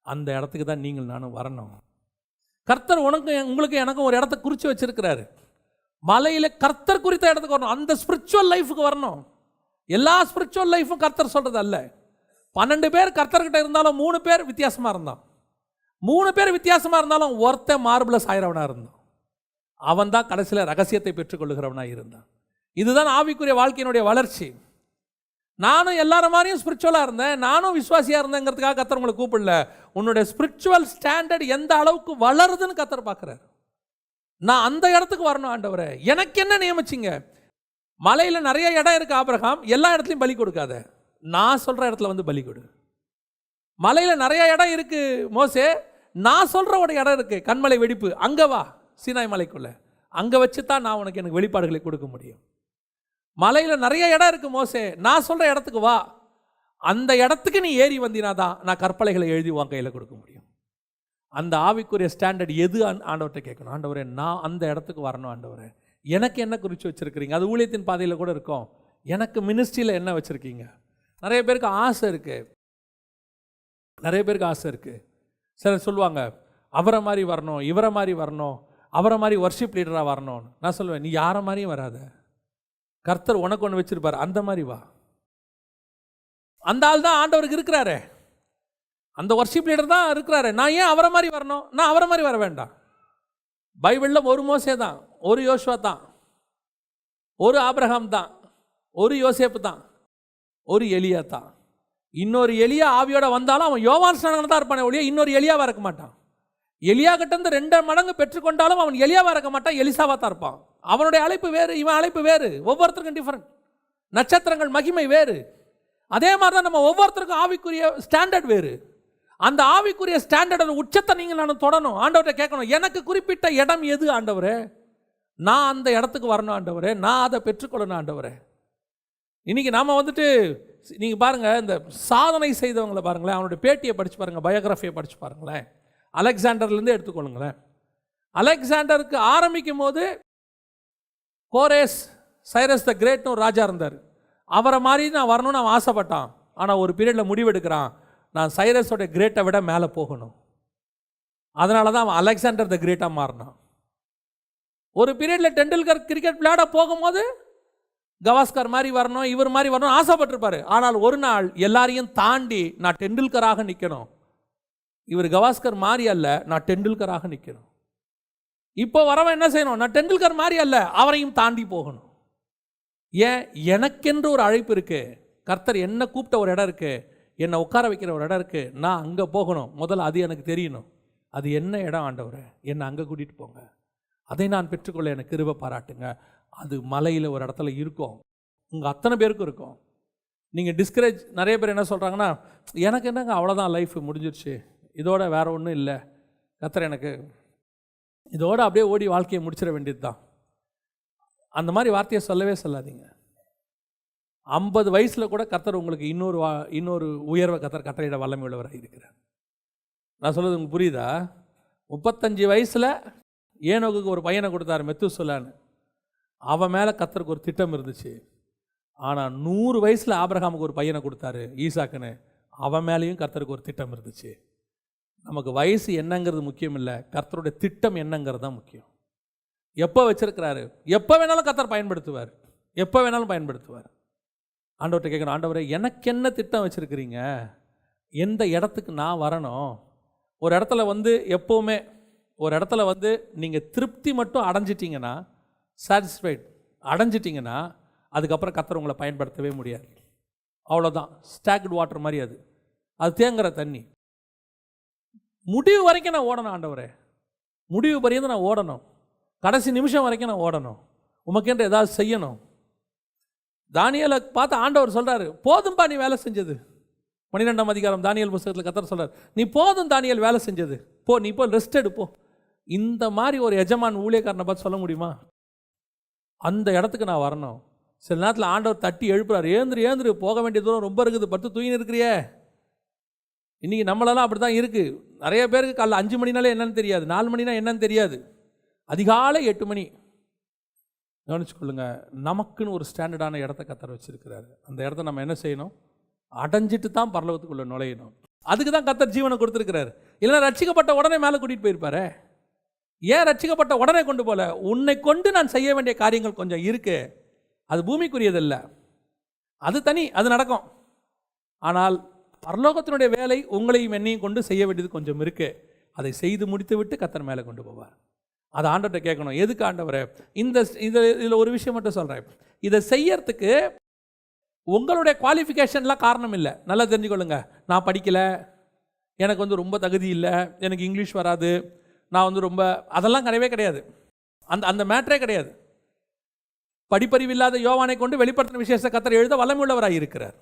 அந்த இடத்துக்கு தான் நீங்கள் நானும் வரணும். கர்த்தர் உங்களுக்கு எனக்கும் ஒரு இடத்த குறித்து வச்சிருக்கிறாரு. மலையில் கர்த்தர் குறித்த இடத்துக்கு வரணும். அந்த ஸ்பிரிச்சுவல் லைஃபுக்கு வரணும். எல்லா ஸ்பிரிச்சுவல் லைஃபும் கர்த்தர் சொல்கிறது அல்ல. 12 பேர் கர்த்தர்கிட்ட இருந்தாலும் 3 பேர் வித்தியாசமாக இருந்தான். 3 பேர் வித்தியாசமாக இருந்தாலும் ஒருத்தன் மார்பிளஸ் ஆயிரவனாக இருந்தான். அவன் தான் கடைசியில் ரகசியத்தை பெற்றுக்கொள்ளுகிறவனாக இருந்தான். இதுதான் ஆவிக்குரிய வாழ்க்கையினுடைய வளர்ச்சி. நானும் எல்லாரும் மாதிரியும் ஸ்பிரிச்சுவலாக இருந்தேன், நானும் விசுவாசியாக இருந்தேங்கிறதுக்காக கர்த்தர் உங்களை கூப்பிடல. உன்னுடைய ஸ்பிரிச்சுவல் ஸ்டாண்டர்ட் எந்த அளவுக்கு வளருதுன்னு கர்த்தர் பார்க்குறாரு. நான் அந்த இடத்துக்கு வரணும் ஆண்டவரே. எனக்கு என்ன நியமிச்சிங்க? மலையில் நிறைய இடம் இருக்குது ஆபிரகாம், எல்லா இடத்துலையும் பலி கொடுக்காத, நான் சொல்கிற இடத்துல வந்து பலி கொடு. மலையில் நிறைய இடம் இருக்குது மோசே, நான் சொல்கிற ஒரு இடம் இருக்குது, கண்மலை வெடிப்பு, அங்கே வா, சீனாய் மலைக்குள்ளே, அங்கே வச்சு தான் நான் உனக்கு எனக்கு வெளிப்பாடுகளை கொடுக்க முடியும். மலையில் நிறைய இடம் இருக்குது மோசே, நான் சொல்கிற இடத்துக்கு வா, அந்த இடத்துக்கு நீ ஏறி வந்தினாதான் நான் கற்பலைகளை எழுதி உன் கையில் கொடுக்க முடியும். அந்த ஆவிக்குரிய ஸ்டாண்டர்ட் எது ஆண்டவர்கிட்ட கேட்கணும். ஆண்டவரே நான் அந்த இடத்துக்கு வரணும் ஆண்டவரே, எனக்கு என்ன குறித்து வச்சுருக்கிறீங்க? அது ஊழியத்தின் பாதையில் கூட இருக்கும். எனக்கு மினிஸ்ட்ரியில் என்ன வச்சுருக்கீங்க? நிறைய பேருக்கு ஆசை இருக்குது, நிறைய பேருக்கு ஆசை இருக்குது. சிலர் சொல்லுவாங்க அவரை மாதிரி வரணும், இவரை மாதிரி வரணும், அவரை மாதிரி வர்ஷிப் லீடராக வரணும்னு. நான் சொல்லுவேன், நீ யாரை மாதிரியும் வராத, கர்த்தர் உனக்கு ஒன்று வச்சிருப்பார், அந்த மாதிரி வா. அந்த ஆள் தான் ஆண்டவருக்கு இருக்கிறாரு, அந்த வர்ஷிப் லீடர் தான் இருக்கிறாரு. நான் ஏன் அவரை மாதிரி வரணும்? நான் அவரை மாதிரி வர வேண்டாம். பைபிளில் ஒரு மோசே தான், ஒரு யோசுவா தான், ஒரு ஆபிரகாம் தான், ஒரு யோசேப்பு தான், ஒரு எலியா தான். இன்னொரு எலியா ஆவியோட வந்தாலும் அவன் யோவான் ஸ்நானகன் தான் இருப்பானே ஒழிய இன்னொரு எலியாவாக இருக்க மாட்டான். எலியா கிட்டேருந்து 2 மடங்கு பெற்றுக்கொண்டாலும் அவன் எலியாவாக இருக்க மாட்டான், எலிசாவாக தான் இருப்பான். அவனுடைய அழைப்பு வேறு, இவன் அழைப்பு வேறு, ஒவ்வொருத்தருக்கும் டிஃபரெண்ட். நட்சத்திரங்கள் மகிமை வேறு. அதே மாதிரி தான் நம்ம ஒவ்வொருத்தருக்கும் ஆவிக்குரிய ஸ்டாண்டர்ட் வேறு. அந்த ஆவிக்குரிய ஸ்டாண்டர்டோட உச்சத்தை நீங்கள் நான் தொடணும். ஆண்டவர்கிட்ட கேட்கணும், எனக்கு குறிப்பிட்ட இடம் எது ஆண்டவரே? நான் அந்த இடத்துக்கு வரணும் ஆண்டவரே, நான் அதை பெற்றுக்கொள்ளணும் ஆண்டவரே. இன்றைக்கி நாம் வந்துட்டு நீங்கள் பாருங்கள், இந்த சாதனை செய்தவங்களை பாருங்களேன், அவனுடைய பேட்டியை படித்து பாருங்கள், பயோகிராஃபியை படித்து பாருங்களேன். அலெக்சாண்டர்லேருந்து எடுத்துக்கொள்ளுங்களேன். அலெக்சாண்டருக்கு ஆரம்பிக்கும் போது கோரேஸ், சைரஸ் த கிரேட்னு ஒரு ராஜா இருந்தார். அவரை மாதிரி நான் வரணும்னு அவன் ஆசைப்பட்டான். ஆனால் ஒரு பீரியடில் முடிவெடுக்கிறான், நான் சைரஸோட கிரேட்டை விட மேலே போகணும். அதனால தான் அவன் அலெக்சாண்டர் த கிரேட்டாக மாறினான். ஒரு பீரியடில் டெண்டுல்கர் கிரிக்கெட் விளையாட போகும்போது கவாஸ்கர் மாதிரி வரணும், இவர் மாதிரி வரணும் ஆசைப்பட்டிருப்பாரு. ஆனால் ஒரு நாள் எல்லாரையும் தாண்டி நான் டெண்டுல்கராக நிற்கணும், இவர் கவாஸ்கர் மாதிரி அல்ல, நான் டெண்டுல்கராக நிற்கணும். இப்போ வரவன் என்ன செய்யணும்? நான் டெண்டுல்கர் மாதிரி அல்ல, அவரையும் தாண்டி போகணும். ஏன்? எனக்கென்று ஒரு அழைப்பு இருக்கு, கர்த்தர் என்ன கூப்பிட்ட ஒரு இடம் இருக்கு, என்னை உட்கார வைக்கிற ஒரு இடம் இருக்கு, நான் அங்கே போகணும். முதல்ல அது எனக்கு தெரியணும். அது என்ன இடம் ஆண்டவரே, என்னை அங்கே கூட்டிகிட்டு போங்க, அதை நான் பெற்றுக்கொள்ள எனக்கு கிருபை பாராட்டுங்க. அது மலையில் ஒரு இடத்துல இருக்கும், உங்கள் அத்தனை பேருக்கும் இருக்கும். நீங்கள் டிஸ்கரேஜ், நிறைய பேர் என்ன சொல்கிறாங்கன்னா, எனக்கு என்னங்க அவ்வளோதான், லைஃப் முடிஞ்சிருச்சு, இதோட வேறு ஒன்றும் இல்லை, கர்த்தர் எனக்கு இதோடு அப்படியே ஓடி வாழ்க்கையை முடிச்சிட வேண்டியது தான். அந்த மாதிரி வார்த்தையை சொல்லவே சொல்லாதீங்க. 50 வயசில் கூட கர்த்தர் உங்களுக்கு இன்னொரு உயர்வை கர்த்தர் கட்டளையிட வல்லமை உள்ளவராக இருக்கிறார். நான் சொல்கிறது உங்களுக்கு புரியுதா? 35 வயசில் ஏனோக்கு ஒரு பையனை கொடுத்தாரு, மெத்துசலான்னு. அவன் மேலே கர்த்தருக்கு ஒரு திட்டம் இருந்துச்சு. ஆனால் 100 வயசில் ஆபிரகாமுக்கு ஒரு பையனை கொடுத்தாரு, ஈசாக்குன்னு. அவன் மேலேயும் கர்த்தருக்கு ஒரு திட்டம் இருந்துச்சு. நமக்கு வயசு என்னங்கிறது முக்கியம் இல்லை, கர்த்தருடைய திட்டம் என்னங்கிறது தான் முக்கியம். எப்போ வச்சிருக்கிறாரு, எப்போ வேணாலும் கர்த்தர் பயன்படுத்துவார், எப்போ வேணாலும் பயன்படுத்துவார். ஆண்டவர்கிட்ட கேட்கணும், ஆண்டவரே எனக்கு என்ன திட்டம் வச்சுருக்கிறீங்க, எந்த இடத்துக்கு நான் வரணும், ஒரு இடத்துல வந்து எப்போவுமே ஒரு இடத்துல வந்து நீங்கள் திருப்தி மட்டும் அடைஞ்சிட்டிங்கன்னா, சாட்டிஸ்ஃபைட் அடைஞ்சிட்டிங்கன்னா, அதுக்கப்புறம் கர்த்தர் உங்களை பயன்படுத்தவே முடியாது. அவ்வளோதான். ஸ்டாக்டு வாட்டர் மாதிரி அது. அது தேங்குற தண்ணி. முடிவு வரைக்கும் நான் ஓடணும் ஆண்டவரே, முடிவு வரையும் நான் ஓடணும், கடைசி நிமிஷம் வரைக்கும் நான் ஓடணும், உமக்கென்று ஏதாவது செய்யணும். தானியேலை பார்த்து ஆண்டவர் சொல்கிறாரு, போதும்பா நீ வேலை செஞ்சது. 12ஆம் அதிகாரம் தானியேல் புத்தகத்தில் கர்த்தர் சொல்கிறார், நீ போதும் தானியேல் வேலை செஞ்சது, போ நீ போ ரெஸ்ட் எடுப்போ. இந்த மாதிரி ஒரு எஜமான் ஊழியக்காரனை பார்த்து சொல்ல முடியுமா? அந்த இடத்துக்கு நான் வரணும். சில நேரத்தில் ஆண்டவர் தட்டி எழுப்புறாரு, ஏந்திரு போக வேண்டிய தூரம் ரொம்ப இருக்குது, படுத்து தூங்கின்னு இருக்கிறியே. இன்றைக்கி நம்மளெல்லாம் அப்படி தான் இருக்குது. நிறைய பேருக்கு காலைல 5 மணினாலே என்னன்னு தெரியாது, 4 மணினா என்னன்னு தெரியாது, அதிகாலை 8 மணி. கவனிச்சுக்கொள்ளுங்க, நமக்குன்னு ஒரு ஸ்டாண்டர்டான இடத்த கர்த்தர் வச்சிருக்கிறாரு. அந்த இடத்த நம்ம என்ன செய்யணும்? அடைஞ்சிட்டு தான் பரலோகத்துக்குள்ளே நுழையணும். அதுக்கு தான் கர்த்தர் ஜீவனை கொடுத்துருக்கிறாரு. இல்லைன்னா ரட்சிக்கப்பட்ட உடனே மேலே கூட்டிகிட்டு போயிருப்பாரு. ஏன் ரட்சிக்கப்பட்ட உடனே கொண்டு போல? உன்னை கொண்டு நான் செய்ய வேண்டிய காரியங்கள் கொஞ்சம் இருக்கு. அது பூமிக்குரியதில்லை, அது தனி, அது நடக்கும். ஆனால் பரலோகத்தினுடைய வேலை உங்களையும் என்னையும் கொண்டு செய்ய வேண்டியது கொஞ்சம் இருக்கு. அதை செய்து முடித்து விட்டு கர்த்தர் மேலே கொண்டு போவார். அதை ஆண்டவர்கிட்ட கேட்கணும், எதுக்கு ஆண்டவரே? இதில் ஒரு விஷயம் மட்டும் சொல்கிறேன். இதை செய்யறதுக்கு உங்களுடைய குவாலிஃபிகேஷன்லாம் காரணம் இல்லை. நல்லா தெரிஞ்சுக்கொள்ளுங்க. நான் படிக்கலை, எனக்கு வந்து ரொம்ப தகுதி இல்லை, எனக்கு இங்கிலீஷ் வராது, நான் வந்து ரொம்ப, அதெல்லாம் கிடையவே கிடையாது. அந்த மேட்டரே கிடையாது. படிப்பறிவில்லாத யோவானை கொண்டு வெளிப்படுத்தின விசேஷ கர்த்தர் எழுத வல்லமையுள்ளவராக இருக்கிறார்.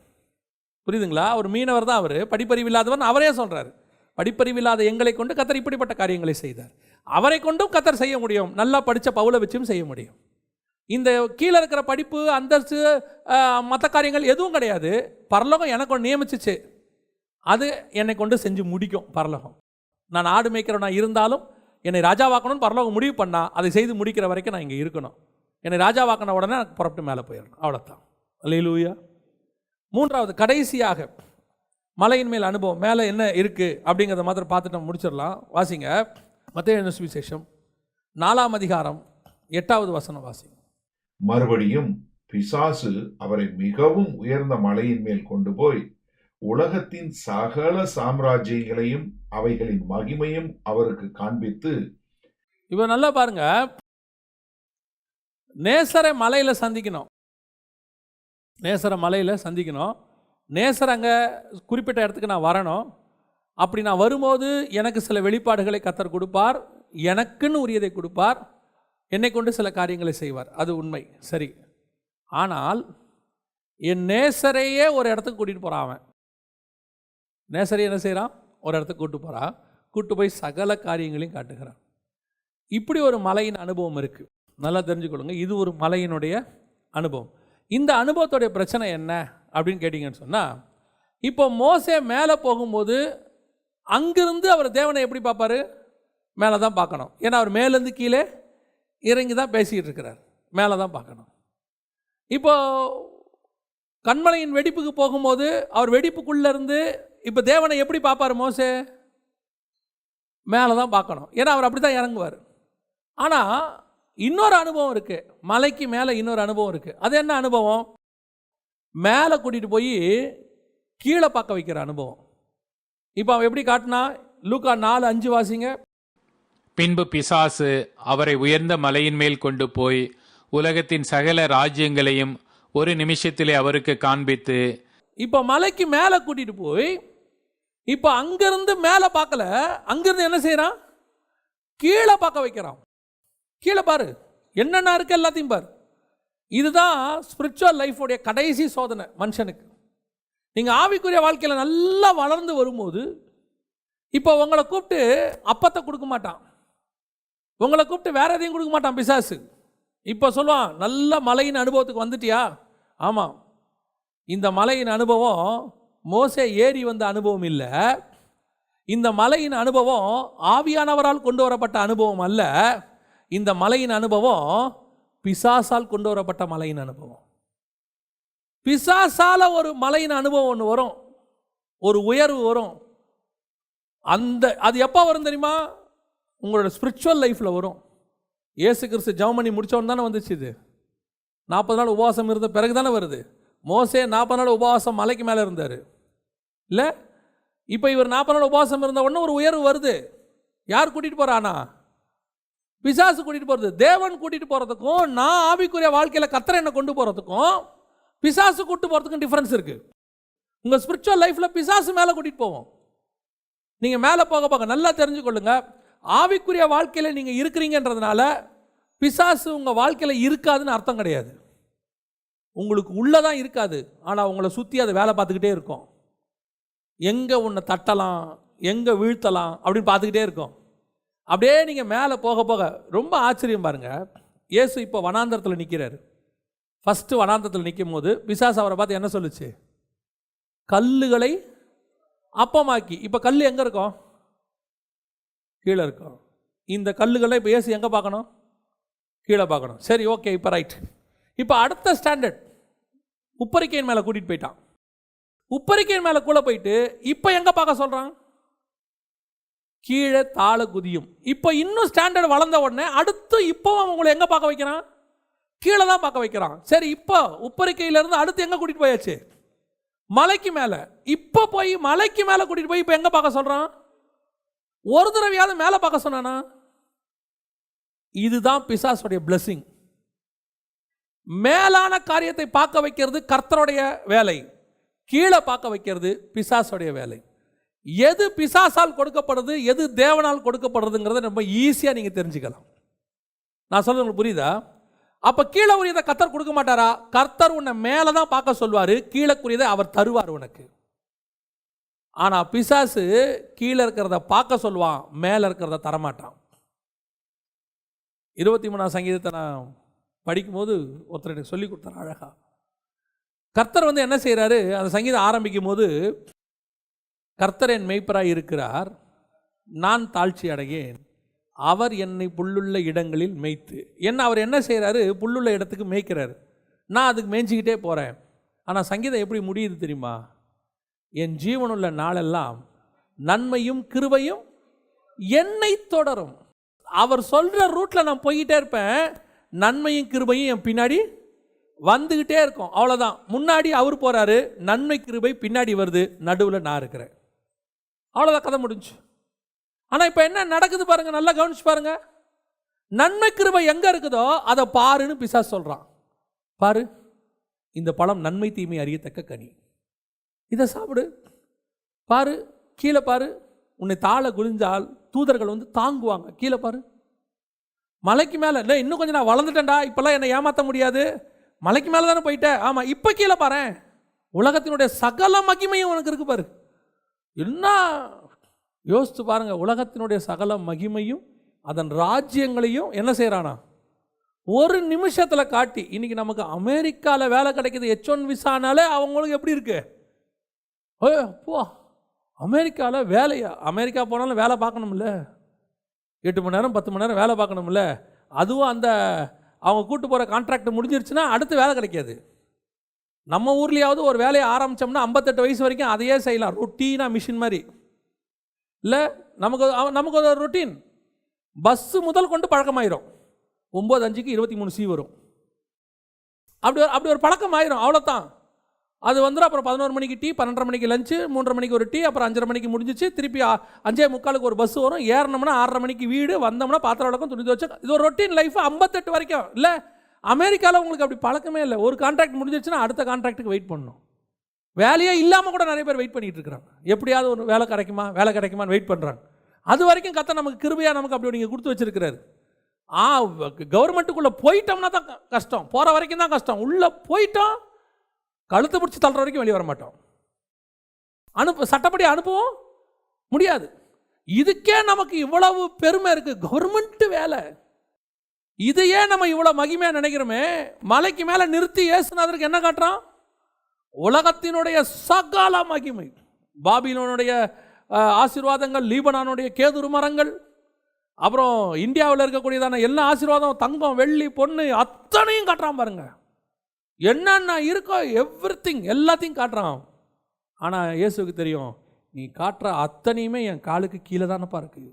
புரியுதுங்களா? ஒரு மீனவர் தான் அவர், படிப்பறிவில்லாதவர் அவரே சொல்கிறார். படிப்பறிவில்லாத எங்களை கொண்டு கர்த்தர் இப்படிப்பட்ட காரியங்களை செய்தார். அவரை கொண்டும் கர்த்தர் செய்ய முடியும். நல்லா படித்த பவுலை வச்சும் செய்ய முடியும். இந்த கீழே இருக்கிற படிப்பு, அந்தஸ்து, மற்ற காரியங்கள் எதுவும் கிடையாது. பரலோகம் எனக்கு ஒன்று நியமிச்சிச்சு, அது என்னை கொண்டு செஞ்சு முடிக்கும். பரலோகம், நான் ஆடு மேய்க்கிறவனா இருந்தாலும் என்னை ராஜாவாக்கணும்னு பரலோகம் முடிவு பண்ணால் அதை செய்து முடிக்கிற வரைக்கும் நான் இங்கே இருக்கணும். என்னை ராஜாவாக்கின உடனே எனக்கு புறப்பட்டு மேலே போயிடணும். அவ்வளோதான். அல்லேலூயா. 3வது கடைசியாக மலையின் மேல் அனுபவம். மேலே என்ன இருக்குது அப்படிங்கிறத மாத்திரம் பார்த்துட்டு நம்ம முடிச்சிடலாம். வாசிங்க மத்தேயு சுவிசேஷம் 4ஆம் அதிகாரம் 8வது வசனம் வாசிங்க. மறுபடியும் பிசாசு அவரை மிகவும் உயர்ந்த மலையின் மேல் கொண்டு போய் உலகத்தின் சகல சாம்ராஜ்யங்களையும் அவைகளின் மகிமையும் அவருக்கு காண்பித்து. இப்போ நல்லா பாருங்க, நேசரை மலையில் சந்திக்கணும். நேசரை மலையில் சந்திக்கணும். நேசர் அங்கே குறிப்பிட்ட இடத்துக்கு நான் வரணும். அப்படி நான் வரும்போது எனக்கு சில வெளிப்பாடுகளை கர்த்தர் கொடுப்பார், எனக்குன்னு உரியதை கொடுப்பார், என்னை கொண்டு சில காரியங்களை செய்வார். அது உண்மை, சரி. ஆனால் என் நேசரையே ஒரு இடத்துக்கு கூட்டிகிட்டு போகிறான். அவன் நேசரையே என்ன செய்கிறான்? ஒரு இடத்துக்கு கூப்பிட்டு போகிறான். கூப்பிட்டு போய் சகல காரியங்களையும் காட்டுகிறான். இப்படி ஒரு மலையின் அனுபவம் இருக்குது. நல்லா தெரிஞ்சுக்கொள்ளுங்க, இது ஒரு மலையினுடைய அனுபவம். இந்த அனுபவத்துடைய பிரச்சனை என்ன அப்படின்னு கேட்டிங்கன்னு சொன்னால், இப்போ மோசே மேலே போகும்போது அங்கிருந்து அவர் தேவனை எப்படி பார்ப்பார்? மேலே தான் பார்க்கணும். ஏன்னா அவர் மேலேருந்து கீழே இறங்கி தான் பேசிக்கிட்டு இருக்கிறார், மேலே தான் பார்க்கணும். இப்போ கண்மலையின் வெடிப்புக்கு போகும்போது அவர் வெடிப்புக்குள்ளேருந்து இப்போ தேவனை எப்படி பார்ப்பார் மோசே? மேலே தான் பார்க்கணும். ஏன்னா அவர் அப்படி தான் இறங்குவார். ஆனால் இன்னொரு அனுபவம் இருக்குது, மலைக்கு மேலே இன்னொரு அனுபவம் இருக்குது. அது என்ன அனுபவம்? மேலே கூட்டிகிட்டு போய் கீழே பார்க்க வைக்கிற அனுபவம். இப்போ அவன் எப்படி காட்டினா? லூக்கா 4:5 வாசிங்க. பின்பு பிசாசு அவரை உயர்ந்த மலையின் மேல் கொண்டு போய் உலகத்தின் சகல ராஜ்யங்களையும் ஒரு நிமிஷத்திலே அவருக்கு காண்பித்து. இப்போ மலைக்கு மேலே கூட்டிட்டு போய் இப்போ அங்கிருந்து மேலே பார்க்கல, அங்கிருந்து என்ன செய்யறான்? கீழே பார்க்க வைக்கிறான். கீழே பாரு, என்னென்ன இருக்கு எல்லாத்தையும் பாரு. இதுதான் ஸ்பிரிச்சுவல் லைஃபோடைய கடைசி சோதனை மனுஷனுக்கு. நீங்கள் ஆவிக்குரிய வாழ்க்கையில் நல்லா வளர்ந்து வரும்போது இப்போ உங்களை கூப்பிட்டு அப்பத்தை கொடுக்க மாட்டான், உங்களை கூப்பிட்டு வேற எதையும் கொடுக்க மாட்டான் பிசாசு. இப்போ சொல்லுவான், நல்ல மலையின் அனுபவத்துக்கு வந்துட்டியா? ஆமாம், இந்த மலையின் அனுபவம் மோசே ஏறி வந்த அனுபவம் இல்லை. இந்த மலையின் அனுபவம் ஆவியானவரால் கொண்டு வரப்பட்ட அனுபவம் அல்ல. இந்த மலையின் அனுபவம் பிசாசால் கொண்டு வரப்பட்ட மலையின் அனுபவம். பிசாசால ஒரு மலையின் அனுபவம் ஒன்று வரும், ஒரு உயர்வு வரும். அது எப்போ வரும் தெரியுமா? உங்களோட ஸ்பிரிச்சுவல் லைஃப்பில் வரும். இயேசு கிறிஸ்து ஜெபம் பண்ணி முடித்தவன் தானே வந்துச்சு. இது 40 நாள் உபவாசம் இருந்த பிறகு தானே வருது. மோசே 40 நாள் உபவாசம் மலைக்கு மேலே இருந்தார் இல்லை? இப்போ இவர் 40 நாள் உபவாசம் இருந்த உடனே ஒரு உயர்வு வருது. யார் கூட்டிகிட்டு போகிறானா? பிசாசு கூட்டிகிட்டு போகிறது. தேவன் கூட்டிகிட்டு போகிறதுக்கும் நான் ஆவிக்குரிய வாழ்க்கையில் கர்த்தர் என்னை கொண்டு போகிறதுக்கும் பிசாசு கூட்டு போகிறதுக்கும் டிஃப்ரென்ஸ் இருக்குது. உங்கள் ஸ்பிரிச்சுவல் லைஃப்பில் பிசாசு மேலே கூட்டிகிட்டு போவோம். நீங்கள் மேலே போக போக நல்லா தெரிஞ்சுக்கொள்ளுங்க, ஆவிக்குரிய வாழ்க்கையில் நீங்கள் இருக்கிறீங்கன்றதுனால பிசாசு உங்கள் வாழ்க்கையில் இருக்காதுன்னு அர்த்தம் கிடையாது. உங்களுக்கு உள்ளதான் இருக்காது, ஆனால் உங்களை சுற்றி அதை வேலை பார்த்துக்கிட்டே இருக்கும். எங்கே உன்னை தட்டலாம், எங்கே வீழ்த்தலாம் அப்படின்னு பார்த்துக்கிட்டே இருக்கும். அப்படியே நீங்கள் மேலே போக போக ரொம்ப ஆச்சரியம் பாருங்கள். இயேசு இப்போ வனாந்தரத்தில் நிற்கிறாரு. ஃபஸ்ட்டு வனாந்தரத்தில் நிற்கும் போது பிசாசு அவரை பார்த்து என்ன சொல்லுச்சு? கல்லுகளை அப்பமாக்கி. இப்போ கல் எங்கே இருக்கும்? கீழே இருக்கும். இந்த கல்லுகளை இப்போ இயேசு எங்கே பார்க்கணும்? கீழே பார்க்கணும். சரி, ஓகே, இப்போ ரைட். இப்போ அடுத்த ஸ்டாண்டர்ட் உப்பரிக்கையின் மேலே கூட்டிகிட்டு போயிட்டான். உப்பரிக்கையின் மேலே கூட போயிட்டு இப்போ எங்கே பார்க்க சொல்கிறான்? கீழே தாழ குதியும். இப்போ இன்னும் ஸ்டாண்டர்ட் வளர்ந்த உடனே அடுத்து இப்போ உங்களை எங்கே பார்க்க வைக்கிறான்? கீழே தான் பார்க்க வைக்கிறான். சரி, இப்போ உப்பரிக்கையிலேருந்து அடுத்து எங்கே கூட்டிகிட்டு போயாச்சு? மலைக்கு மேலே. இப்போ போய் மலைக்கு மேலே கூட்டிகிட்டு போய் இப்போ எங்கே பார்க்க சொல்கிறான்? ஒரு தடவையாவது மேலே பார்க்க சொன்னானா? இதுதான் பிசாசுடைய பிளெஸிங். மேலான காரியத்தை பார்க்க வைக்கிறது கர்த்தருடைய வேலை, கீழே பார்க்க வைக்கிறது பிசாசுடைய வேலை. எது பிசாசால் கொடுக்கப்படுது, எது தேவனால் கொடுக்கப்படுறதுங்கிறத ரொம்ப ஈஸியாக நீங்கள் தெரிஞ்சுக்கலாம். நான் சொல்றது உங்களுக்கு புரியுதா? அப்போ கீழே உரியதை கர்த்தர் கொடுக்க மாட்டாரா? கர்த்தர் உன்னை மேலே தான் பார்க்க சொல்வார், கீழேக்குரியதை அவர் தருவார் உனக்கு. ஆனால் பிசாசு கீழே இருக்கிறத பார்க்க சொல்லுவான், மேலே இருக்கிறத தரமாட்டான். 23ஆம் சங்கீதத்தை நான் படிக்கும்போது ஒருத்தர் எனக்கு சொல்லி கொடுத்தார் அழகா. கர்த்தர் என்ன செய்கிறாரு, அந்த சங்கீதம் ஆரம்பிக்கும் போது, கர்த்தர் என் மேய்ப்பராய் இருக்கிறார், நான் தாழ்ச்சி அடையேன், அவர் என்னை புல்லுள்ள இடங்களில் மேய்த்து. அவர் என்ன செய்கிறாரு? புல்லுள்ள இடத்துக்கு மேய்க்கிறாரு. நான் அதுக்கு மேய்ஞ்சிக்கிட்டே போகிறேன். ஆனால் சங்கீதம் எப்படி முடியுது தெரியுமா? என் ஜீவனுள்ள நாளெல்லாம் நன்மையும் கிருபையும் என்னை தொடரும். அவர் சொல்கிற ரூட்டில் நான் போய்கிட்டே இருப்பேன், நன்மையும் கிருபையும் என் பின்னாடி வந்துக்கிட்டே இருக்கும். அவ்வளோதான். முன்னாடி அவர் போகிறாரு, நன்மை கிருபை பின்னாடி வருது, நடுவில் நான் இருக்கிறேன். அவ்வளோதான், கதை முடிஞ்சு. ஆனால் இப்போ என்ன நடக்குது பாருங்கள், நல்லா கவனிச்சு பாருங்கள். நன்மை கிருபை எங்கே இருக்குதோ அதை பாருன்னு பிசாசு சொல்கிறான். பாரு, இந்த பழம் நன்மை தீமை அறியத்தக்க கனி, இதை சாப்பிடு. பாரு, கீழே பாரு, உன்னை தாழ குனிஞ்சால் தூதர்கள் தாங்குவாங்க. கீழே பாரு, மலைக்கு மேலே இல்லை, இன்னும் கொஞ்சம் நான் வளர்ந்துட்டேன்டா, இப்போல்லாம் என்னை ஏமாற்ற முடியாது, மலைக்கு மேலே தானே போயிட்டேன். ஆமாம், இப்போ கீழே பாரு, உலகத்தினுடைய சகல மகிமையும் உனக்கு இருக்கு பாரு. என்ன யோசித்து பாருங்க, உலகத்தினுடைய சகல மகிமையும் அதன் ராஜ்யங்களையும் என்ன செய்கிறானா ஒரு நிமிஷத்தில் காட்டி. இன்னைக்கு நமக்கு அமெரிக்காவில் வேலை கிடைக்கிது, H1 விசானாலே அவங்களுக்கு எப்படி இருக்கு? அப்போ அமெரிக்காவில் வேலையா? அமெரிக்கா போனாலும் வேலை பார்க்கணும்ல, 8 மணி நேரம் 10 மணி நேரம் வேலை பார்க்கணும்ல. அதுவும் அந்த அவங்க கூட்டு போகிற கான்ட்ராக்ட் முடிஞ்சிருச்சுன்னா அடுத்து வேலை கிடைக்காது. நம்ம ஊர்லேயாவது ஒரு வேலையை ஆரம்பித்தோம்னா 58 வயசு வரைக்கும் அதையே செய்யலாம், ரொட்டீனாக மிஷின் மாதிரி. இல்லை, நமக்கு ஒரு ரொட்டீன். பஸ்ஸு முதல் கொண்டு பழக்கமாயிரும். 9:05க்கு 23C வரும். அப்படி ஒரு பழக்கம் ஆயிரும், அவ்வளோதான். அது வந்துடும். அப்புறம் 11 மணிக்கு டீ, 12:30 மணிக்கு லஞ்சு, 3:30 மணிக்கு ஒரு டீ, அப்புறம் 5:30 மணிக்கு முடிஞ்சிச்சு. திருப்பி 5:45க்கு ஒரு பஸ் வரும். ஏறினோம்னா 6:30 மணிக்கு வீடு, வந்தோம்னா பாத்திரம் வளர்க்கும், துணி துவச்சு. இது ஒரு ரொட்டீன் லைஃப் 58 வரைக்கும். இல்லை, அமெரிக்காவில் உங்களுக்கு அப்படி பழக்கமே இல்லை. ஒரு கான்ட்ராக்ட் முடிஞ்சிச்சுன்னா அடுத்த கான்ட்ராக்ட்டுக்கு வெயிட் பண்ணணும். வேலையே இல்லாமல் கூட நிறைய பேர் வெயிட் பண்ணிட்டு இருக்கிறாங்க. எப்படியாவது ஒரு வேலை கிடைக்குமான்னு வெயிட் பண்ணுறாங்க. அது வரைக்கும் கர்த்தர் நமக்கு கிருபையாக நமக்கு அப்படி நீங்கள் கொடுத்து வச்சிருக்கிறாரு. கவர்மெண்ட்டுக்குள்ளே போயிட்டோம்னா தான் கஷ்டம், போகிற வரைக்கும் தான் கஷ்டம். உள்ளே போயிட்டோம், கழுத்தை பிடிச்சி தள்ளுற வரைக்கும் வெளியே வர மாட்டோம். சட்டப்படி அனுப்பவும் முடியாது. இதுக்கே நமக்கு இவ்வளவு பெருமை இருக்குது, கவர்மெண்ட் வேலை. இதையே நம்ம இவ்வளோ மகிமையாக நினைக்கிறோமே. மலைக்கு மேலே நிறுத்தி ஏசுநாதருக்கு என்ன காட்டுறான்? உலகத்தினுடைய சகல மகிமை, பாபிலோனுடைய ஆசீர்வாதங்கள், லீபனானுடைய கேதுரு மரங்கள், அப்புறம் இந்தியாவில் இருக்கக்கூடியதான எல்லா ஆசீர்வாதம், தங்கம் வெள்ளி பொண்ணு அத்தனையும் காட்டுறான் பாருங்க. என்னென்ன இருக்கோ எவ்ரிதிங் எல்லாத்தையும் காட்டுறான். ஆனால் இயேசுக்கு தெரியும், நீ காட்டுற அத்தனையுமே என் காலுக்கு கீழே தானப்பா இருக்கு,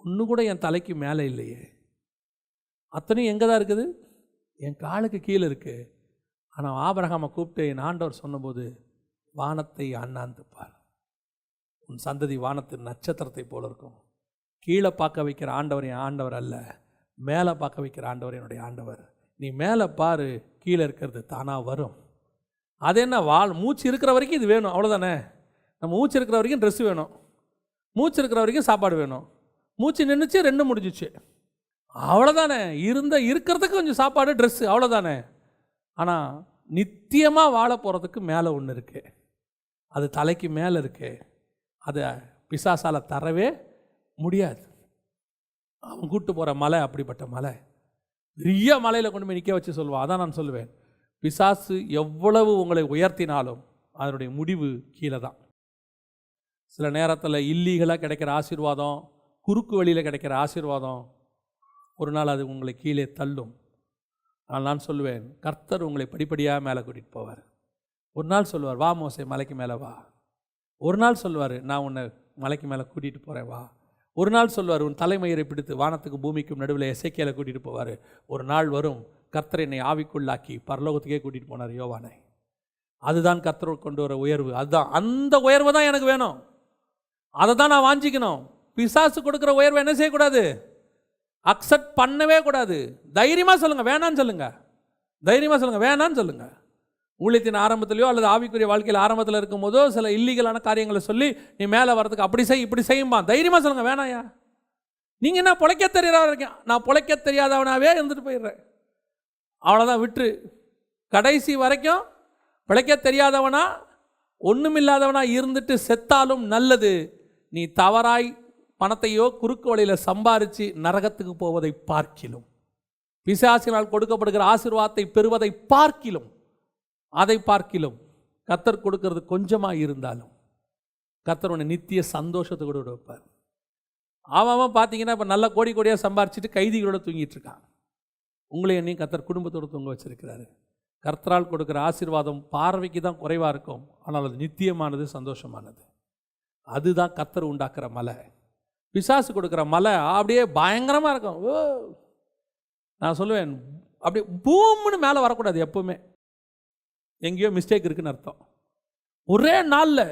ஒன்று கூட என் தலைக்கு மேலே இல்லையே. அத்தனையும் எங்கே தான் இருக்குது? என் காலுக்கு கீழே இருக்குது. ஆனால் ஆபிரகாமை கூப்பிட்டு என் ஆண்டவர் சொன்னபோது, வானத்தை அண்ணாந்து பார், உன் சந்ததி வானத்தின் நட்சத்திரத்தை போல இருக்கும். கீழே பார்க்க வைக்கிற ஆண்டவர் என் ஆண்டவர் அல்ல, மேலே பார்க்க வைக்கிற ஆண்டவர் என்னுடைய ஆண்டவர். நீ மேலே பாரு, கீழே இருக்கிறது தானாக வரும். அது என்ன, மூச்சு இருக்கிற வரைக்கும் இது வேணும், அவ்வளோதானே. நம்ம மூச்சு இருக்கிற வரைக்கும் ட்ரெஸ்ஸு வேணும், மூச்சு இருக்கிற வரைக்கும் சாப்பாடு வேணும். மூச்சு நின்றுச்சு, ரெண்டு முடிஞ்சிச்சு, அவ்வளோதானே. இருக்கிறதுக்கு கொஞ்சம் சாப்பாடு, ட்ரெஸ்ஸு, அவ்வளோதானே. ஆனால் நித்தியமாக வாழ போகிறதுக்கு மேலே ஒன்று இருக்குது, அது தலைக்கு மேலே இருக்குது. அதை பிசாசால் தரவே முடியாது. அவன் கூட்டு போகிற மலை அப்படிப்பட்ட மலை, பெரிய மலையில் கொண்டு போய் நிற்க வச்சு சொல்லுவான். அதான் நான் சொல்லுவேன், பிசாசு எவ்வளவு உங்களை உயர்த்தினாலும் அதனுடைய முடிவு கீழே தான். சில நேரத்தில் இல்லீகலாக கிடைக்கிற ஆசீர்வாதம், குறுக்கு வழியில் கிடைக்கிற ஆசீர்வாதம், ஒரு நாள் அது உங்களை கீழே தள்ளும். ஆனால் நான் சொல்லுவேன், கர்த்தர் உங்களை படிப்படியாக மேலே கூட்டிகிட்டு போவார். ஒரு நாள் சொல்லுவார், வா மோசே மலைக்கு மேலே வா. ஒரு நாள் சொல்லுவார், நான் உன்னை மலைக்கு மேலே கூட்டிகிட்டு போகிறேன் வா. ஒரு நாள் சொல்லுவார், உன் தலைமயிரை பிடித்து வானத்துக்கு பூமிக்கும் நடுவில் எசேக்கியேலை கூட்டிகிட்டு போவார். ஒரு நாள் வரும், கர்த்தர் என்னை ஆவிக்குள்ளாக்கி பரலோகத்துக்கே கூட்டிகிட்டு போனார் யோவானை. அதுதான் கர்த்தர் கொண்டு வர உயர்வு. அதுதான், அந்த உயர்வு தான் எனக்கு வேணும், அதை தான் நான் வாஞ்சிக்கணும். பிசாசு கொடுக்குற உயர்வை என்ன செய்யக்கூடாது, அக்செப்ட் பண்ணவே கூடாது. தைரியமாக சொல்லுங்கள் வேணான்னு சொல்லுங்கள், தைரியமாக சொல்லுங்கள் வேணான்னு சொல்லுங்கள். ஊழியத்தின் ஆரம்பத்திலையோ அல்லது ஆவிக்குரிய வாழ்க்கையில் ஆரம்பத்தில் இருக்கும் போதோ சில இல்லீகலான காரியங்களை சொல்லி நீ மேலே வரதுக்கு அப்படி செய் இப்படி செய்யும்பா, தைரியமாக சொல்லுங்கள் வேணாயா. நீங்கள் என்ன பிழைக்க தெரியாதவன் இருக்கேன், நான் பிழைக்க தெரியாதவனாகவே இருந்துட்டு போயிடுறேன், அவ்வளோதான் விட்டுரு. கடைசி வரைக்கும் பிழைக்க தெரியாதவனா ஒன்றுமில்லாதவனா இருந்துட்டு செத்தாலும் நல்லது, நீ தவறாய் பணத்தையோ குறுக்கு வழியில் சம்பாரித்து நரகத்துக்கு போவதை பார்க்கிலும், பிசாசினால் கொடுக்கப்படுகிற ஆசீர்வாதத்தை பெறுவதை பார்க்கிலும், அதை பார்க்கிலும் கர்த்தர் கொடுக்கறது கொஞ்சமாக இருந்தாலும் கர்த்தர் உன்னை நித்திய சந்தோஷத்தை கூட வைப்பார். அவன் பார்த்தீங்கன்னா இப்போ நல்ல கோடி கோடியாக சம்பாரிச்சிட்டு கைதிகளோட தூங்கிட்டு இருக்கான். உங்களை என்னையும் கர்த்தர் குடும்பத்தோடு தூங்க வச்சிருக்கிறாரு. கர்த்தரால் கொடுக்குற ஆசீர்வாதம் பார்வைக்கு தான் குறைவாக இருக்கும், ஆனால் அது நித்தியமானது, சந்தோஷமானது. அதுதான் கர்த்தர் உண்டாக்குற மலை. பிசாசு கொடுக்குற மலை அப்படியே பயங்கரமாக இருக்கும். ஓ, நான் சொல்லுவேன், அப்படியே பூம்னு மேலே வரக்கூடாது எப்பவுமே, எங்கேயோ மிஸ்டேக் இருக்குன்னு அர்த்தம். ஒரே நாளில்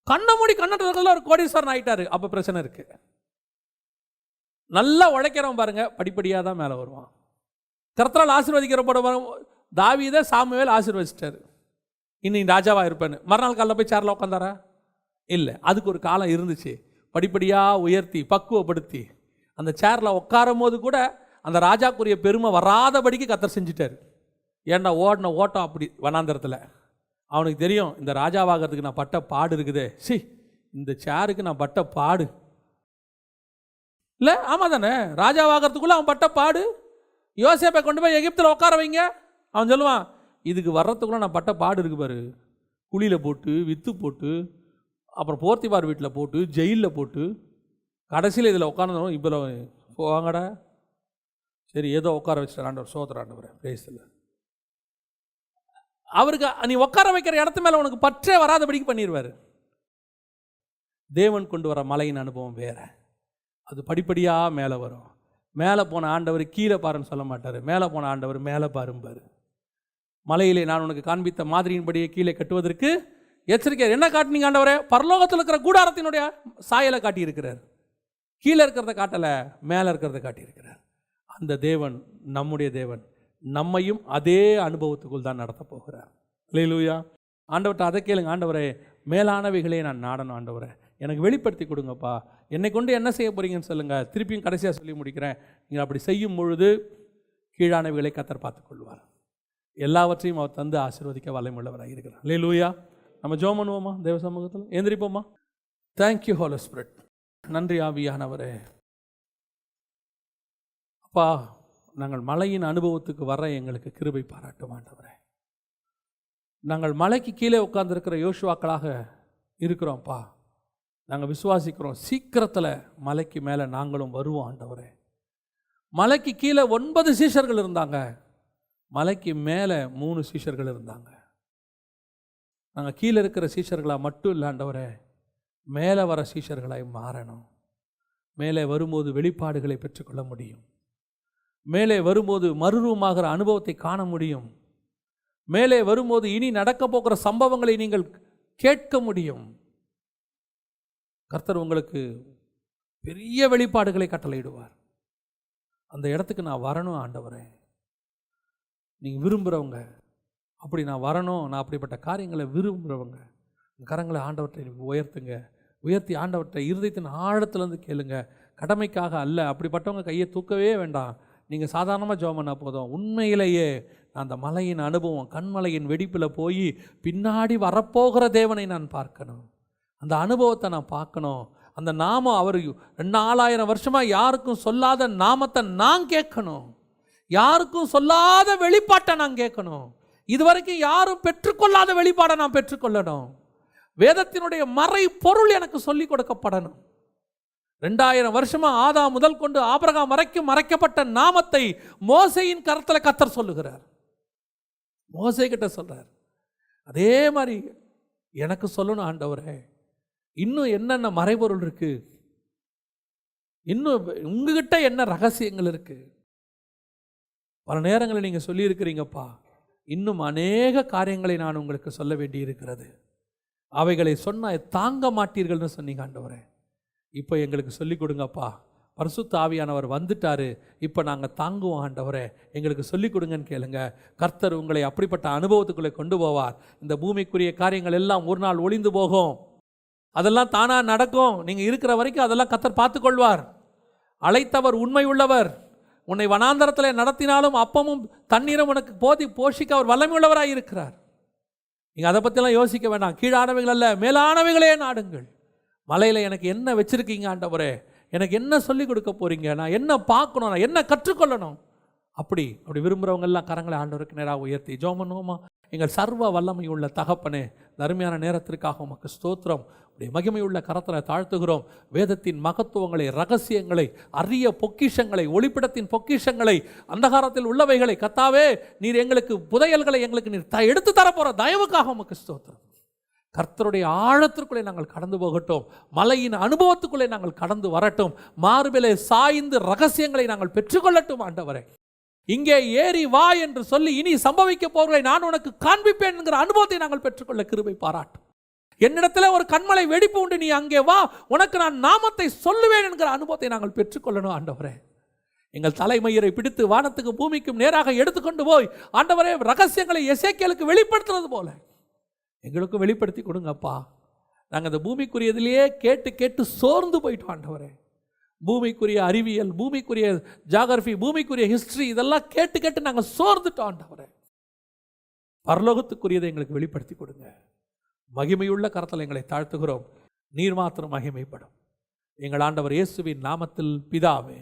கண்ணை மூடி கண்ணத்துல ஒரு கோடீஸ்வரன் ஆகிட்டாரு, அப்போ பிரச்சனை இருக்கு. நல்லா உழைக்கிறவன் பாருங்க படிப்படியாக தான் மேலே வருவான். கர்த்தரால் ஆசீர்வதிக்கிறப்பட தாவீதை சாமுவேல் ஆசீர்வதிச்சிட்டாரு, இன்னும் ராஜாவாக இருப்பேன்னு. மறுநாள் காலையில் போய் சேரில் உட்காந்தாரா? இல்லை, அதுக்கு ஒரு காலம் இருந்துச்சு. படிப்படியாக உயர்த்தி பக்குவப்படுத்தி அந்த சேரில் உட்காரும் போது கூட அந்த ராஜாக்குரிய பெருமை வராதபடிக்கு கர்த்தர் செஞ்சுட்டார். ஏன்னா ஓடின ஓட்டம் அப்படி வனாந்தரத்தில். அவனுக்கு தெரியும், இந்த ராஜாவாகிறதுக்கு நான் பட்ட பாடு இருக்குதே, இந்த சேருக்கு நான் பட்ட பாடு இல்லை. ஆமாம் தானே, ராஜாவாகிறதுக்குள்ளே அவன் பட்ட பாடு. யோசேப்பை கொண்டு போய் எகிப்தில் உட்கார வைங்க, அவன் சொல்லுவான், இதுக்கு வர்றதுக்குள்ளே நான் பட்ட பாடு இருக்கு பாரு. குழியில் போட்டு விற்று போட்டு அப்புறம் போர்த்திபார் வீட்டில் போட்டு ஜெயிலில் போட்டு கடைசியில் இதில் உட்காந்துடும். இப்போ போவாங்கடா, சரி ஏதோ உட்கார வச்சுட்டு ஆண்டவர் சோதர ஆண்டவர் பேசல. அவருக்கு நீ உட்கார வைக்கிற இடத்து மேலே உனக்கு பற்றே வராதபடிக்கு பண்ணிடுவார். தேவன் கொண்டு வர மலையின் அனுபவம் வேற, அது படிப்படியாக மேலே வரும். மேலே போன ஆண்டவர் கீழே பாருன்னு சொல்ல மாட்டார், மேலே போன ஆண்டவர் மேலே பாரும்பார். மலையிலே நான் உனக்கு காண்பித்த மாதிரியின்படியே கீழே கட்டுவதற்கு எச்சரிக்கை. என்ன காட்டினீங்க ஆண்டவரே? பரலோகத்தில் இருக்கிற கூடாரத்தினுடைய சாயலை காட்டியிருக்கிறார். கீழே இருக்கிறத காட்டலை, மேலே இருக்கிறத காட்டியிருக்கிறார். அந்த தேவன் நம்முடைய தேவன், நம்மையும் அதே அனுபவத்துக்குள் தான் நடத்த போகிறார். அல்லேலூயா. ஆண்டவர்கிட்ட அதை கேளுங்க, ஆண்டவரே மேலானவைகளே நான் நாடணும், ஆண்டவரே எனக்கு வெளிப்படுத்தி கொடுங்கப்பா, என்னை கொண்டு என்ன செய்ய போறீங்கன்னு சொல்லுங்கள். திருப்பியும் கடைசியாக சொல்லி முடிக்கிறேன், நீங்கள் அப்படி செய்யும் பொழுது கீழானவைகளை கர்த்தர் பார்த்துக்கொள்வார். எல்லாவற்றையும் அவர் தந்து ஆசீர்வதிக்க வல்லமையுள்ளவராக இருக்கிறார். அல்லேலூயா. நம்ம ஜெபம் பண்ணுவோமா? தேவ சமூகத்தில் எந்திரிப்போமா? Thank you Holi spirit. நன்றி ஆவியானவரே. அப்பா, நாங்கள் மலையின் அனுபவத்துக்கு வர எங்களுக்கு கிருபை பாராட்டும் ஆண்டவரே. நாங்கள் மலைக்கு கீழே உட்கார்ந்துருக்கிற யோசுவாக்களாக இருக்கிறோம்ப்பா. நாங்கள் விசுவாசிக்கிறோம், சீக்கிரத்தில் மலைக்கு மேலே நாங்களும் வருவோம் ஆண்டவரே. மலைக்கு கீழே 9 சீஷர்கள் இருந்தாங்க, மலைக்கு மேலே 3 சீஷர்கள் இருந்தாங்க. நாங்கள் கீழே இருக்கிற சீஷர்களாக மட்டும் இல்லை ஆண்டவரே, மேலே வர சீஷர்களாய் மாறணும். மேலே வரும்போது வெளிப்பாடுகளை பெற்றுக்கொள்ள முடியும், மேலே வரும்போது மறுரூபமாகிற அனுபவத்தை காண முடியும், மேலே வரும்போது இனி நடக்க போகிற சம்பவங்களை நீங்கள் கேட்க முடியும். கர்த்தர் உங்களுக்கு பெரிய வெளிப்பாடுகளை கட்டளையிடுவார். அந்த இடத்துக்கு நான் வரணும் ஆண்டவரே, நீங்கள் விரும்புகிறவங்க, அப்படி நான் வரணும், நான் அப்படிப்பட்ட காரியங்களை விரும்புகிறவங்க கரங்களை ஆண்டவர்கிட்ட உயர்த்துங்க. உயர்த்தி ஆண்டவர்கிட்ட இருதயத்தின் ஆழத்துலேருந்து கேளுங்க. கடமைக்காக அல்ல. அப்படிப்பட்டவங்க கையை தூக்கவே வேண்டாம். நீங்கள் சாதாரணமாக ஜெபம் பண்ணால் போதும். உண்மையிலேயே நான் அந்த மலையின் அனுபவம், கண்மலையின் வெடிப்பில் போய் பின்னாடி வரப்போகிற தேவனை நான் பார்க்கணும், அந்த அனுபவத்தை நான் பார்க்கணும். அந்த நாமம் அவர் 4000 வருஷமாக யாருக்கும் சொல்லாத நாமத்தை நான் கேட்கணும். யாருக்கும் சொல்லாத வெளிப்பாட்டை நான் கேட்கணும். இதுவரைக்கும் யாரும் பெற்றுக்கொள்ளாத வெளிப்பாடை நான் பெற்றுக்கொள்ளணும். வேதத்தினுடைய மறை பொருள் எனக்கு சொல்லிக் கொடுக்கப்படணும். 2000 வருஷமா ஆதாம் முதல் கொண்டு ஆபிரகாம் வரைக்கும் மறைக்கப்பட்ட நாமத்தை மோசேயின் கரத்தில் கர்த்தர் சொல்லுகிறார். மோசே கிட்ட சொல்றார், அதே மாதிரி எனக்கு சொல்லணும் ஆண்டவரே, இன்னும் என்னென்ன மறைபொருள் இருக்கு, இன்னும் உங்ககிட்ட என்ன ரகசியங்கள் இருக்கு. பல நேரங்களில் நீங்கள் சொல்லியிருக்கிறீங்கப்பா, இன்னும் அநேக காரியங்களை நான் உங்களுக்கு சொல்ல வேண்டி இருக்கிறது, அவைகளை சொன்னால் தாங்க மாட்டீர்கள்னு சொன்னீங்க ஆண்டவரே. இப்போ எங்களுக்கு சொல்லிக் கொடுங்கப்பா. பரிசுத்த ஆவியானவர் வந்துட்டாரு, இப்போ நாங்கள் தாங்குவோம் ஆண்டவரே, எங்களுக்கு சொல்லிக் கொடுங்கன்னு கேளுங்க. கர்த்தர் உங்களை அப்படிப்பட்ட அனுபவத்துக்குள்ளே கொண்டு போவார். இந்த பூமிக்குரிய காரியங்கள் எல்லாம் ஒரு நாள் ஒளிந்து போகும், அதெல்லாம் தானாக நடக்கும். நீங்கள் இருக்கிற வரைக்கும் அதெல்லாம் கர்த்தர் பார்த்துக்கொள்வார். அழைத்தவர் உண்மை உள்ளவர். உன்னை வனாந்தரத்தில் நடத்தினாலும் அப்பமும் தண்ணீரும் உனக்கு போஷிக்க அவர் வல்லமை உள்ளவராக இருக்கிறார். நீங்கள் அதை பற்றிலாம் யோசிக்க வேண்டாம். கீழானவைகள் அல்ல, மேலானவைகளே நாடுங்கள். மலையில் எனக்கு என்ன வச்சுருக்கீங்க ஆண்டவரே, எனக்கு என்ன சொல்லிக் கொடுக்க போகிறீங்க, நான் என்ன பார்க்கணும், நான் என்ன கற்றுக்கொள்ளணும், அப்படி விரும்புகிறவங்கெல்லாம் கரங்களை ஆண்டவருக்கு நேராக உயர்த்தி ஜெபம் பண்ணுவோமா? எங்கள் சர்வ வல்லமை உள்ள தகப்பனே, அருமையான நேரத்திற்காக உமக்கு ஸ்தோத்திரம். உடைய மகிமை உள்ள கரத்தில் தாழ்த்துகிறோம். வேதத்தின் மகத்துவங்களை, ரகசியங்களை, அரிய பொக்கிஷங்களை, ஒளிப்பிடத்தின் பொக்கிஷங்களை, அந்தகாரத்தில் உள்ளவைகளை கர்த்தாவே நீர் எங்களுக்கு புதையல்களை எங்களுக்கு நீர் எடுத்து தரப்போகிற தயவுக்காக உமக்கு ஸ்தோத்திரம். கர்த்தருடைய ஆழத்திற்குள்ளே நாங்கள் கடந்து போகட்டும். மலையின் அனுபவத்துக்குள்ளே நாங்கள் கடந்து வரட்டும். மார்பிலே சாய்ந்து ரகசியங்களை நாங்கள் பெற்றுக்கொள்ளட்டும் ஆண்டவரே. இங்கே ஏறி வா என்று சொல்லி இனி சம்பவிக்க போவதை நான் உனக்கு காண்பிப்பேன் என்கிற அனுபவத்தை நாங்கள் பெற்றுக்கொள்ள கிருபை பாராட்டும். என்னிடத்தில் ஒரு கண்மலை வெடிப்பு உண்டு, நீ அங்கே வா, உனக்கு நான் நாமத்தை சொல்லுவேன் என்கிற அனுபவத்தை நாங்கள் பெற்றுக்கொள்ளணும் ஆண்டவரே. எங்கள் தலைமயிரை பிடித்து வானத்துக்கு பூமிக்கும் நேராக எடுத்துக்கொண்டு போய் ஆண்டவரே ரகசியங்களை எசேக்கியேலுக்கு வெளிப்படுத்துறது போல எங்களுக்கும் வெளிப்படுத்தி கொடுங்கப்பா. நாங்கள் அந்த பூமிக்குரியதிலேயே கேட்டு கேட்டு சோர்ந்து போயிட்டோம் ஆண்டவரே. பூமிக்குரிய அறிவியல், பூமிக்குரிய ஜாகிரபி, பூமிக்குரிய ஹிஸ்டரி, இதெல்லாம் கேட்டு கேட்டு நாங்கள் சோர்ந்துட்டோம் ஆண்டவரே. பரலோகத்துக்குரியதை எங்களுக்கு வெளிப்படுத்தி கொடுங்க. மகிமையுள்ள கரத்தில் எங்களை தாழ்த்துகிறோம். நீர் மாத்திரம் மகிமைப்படும். எங்கள் ஆண்டவர் இயேசுவின் நாமத்தில் பிதாவே.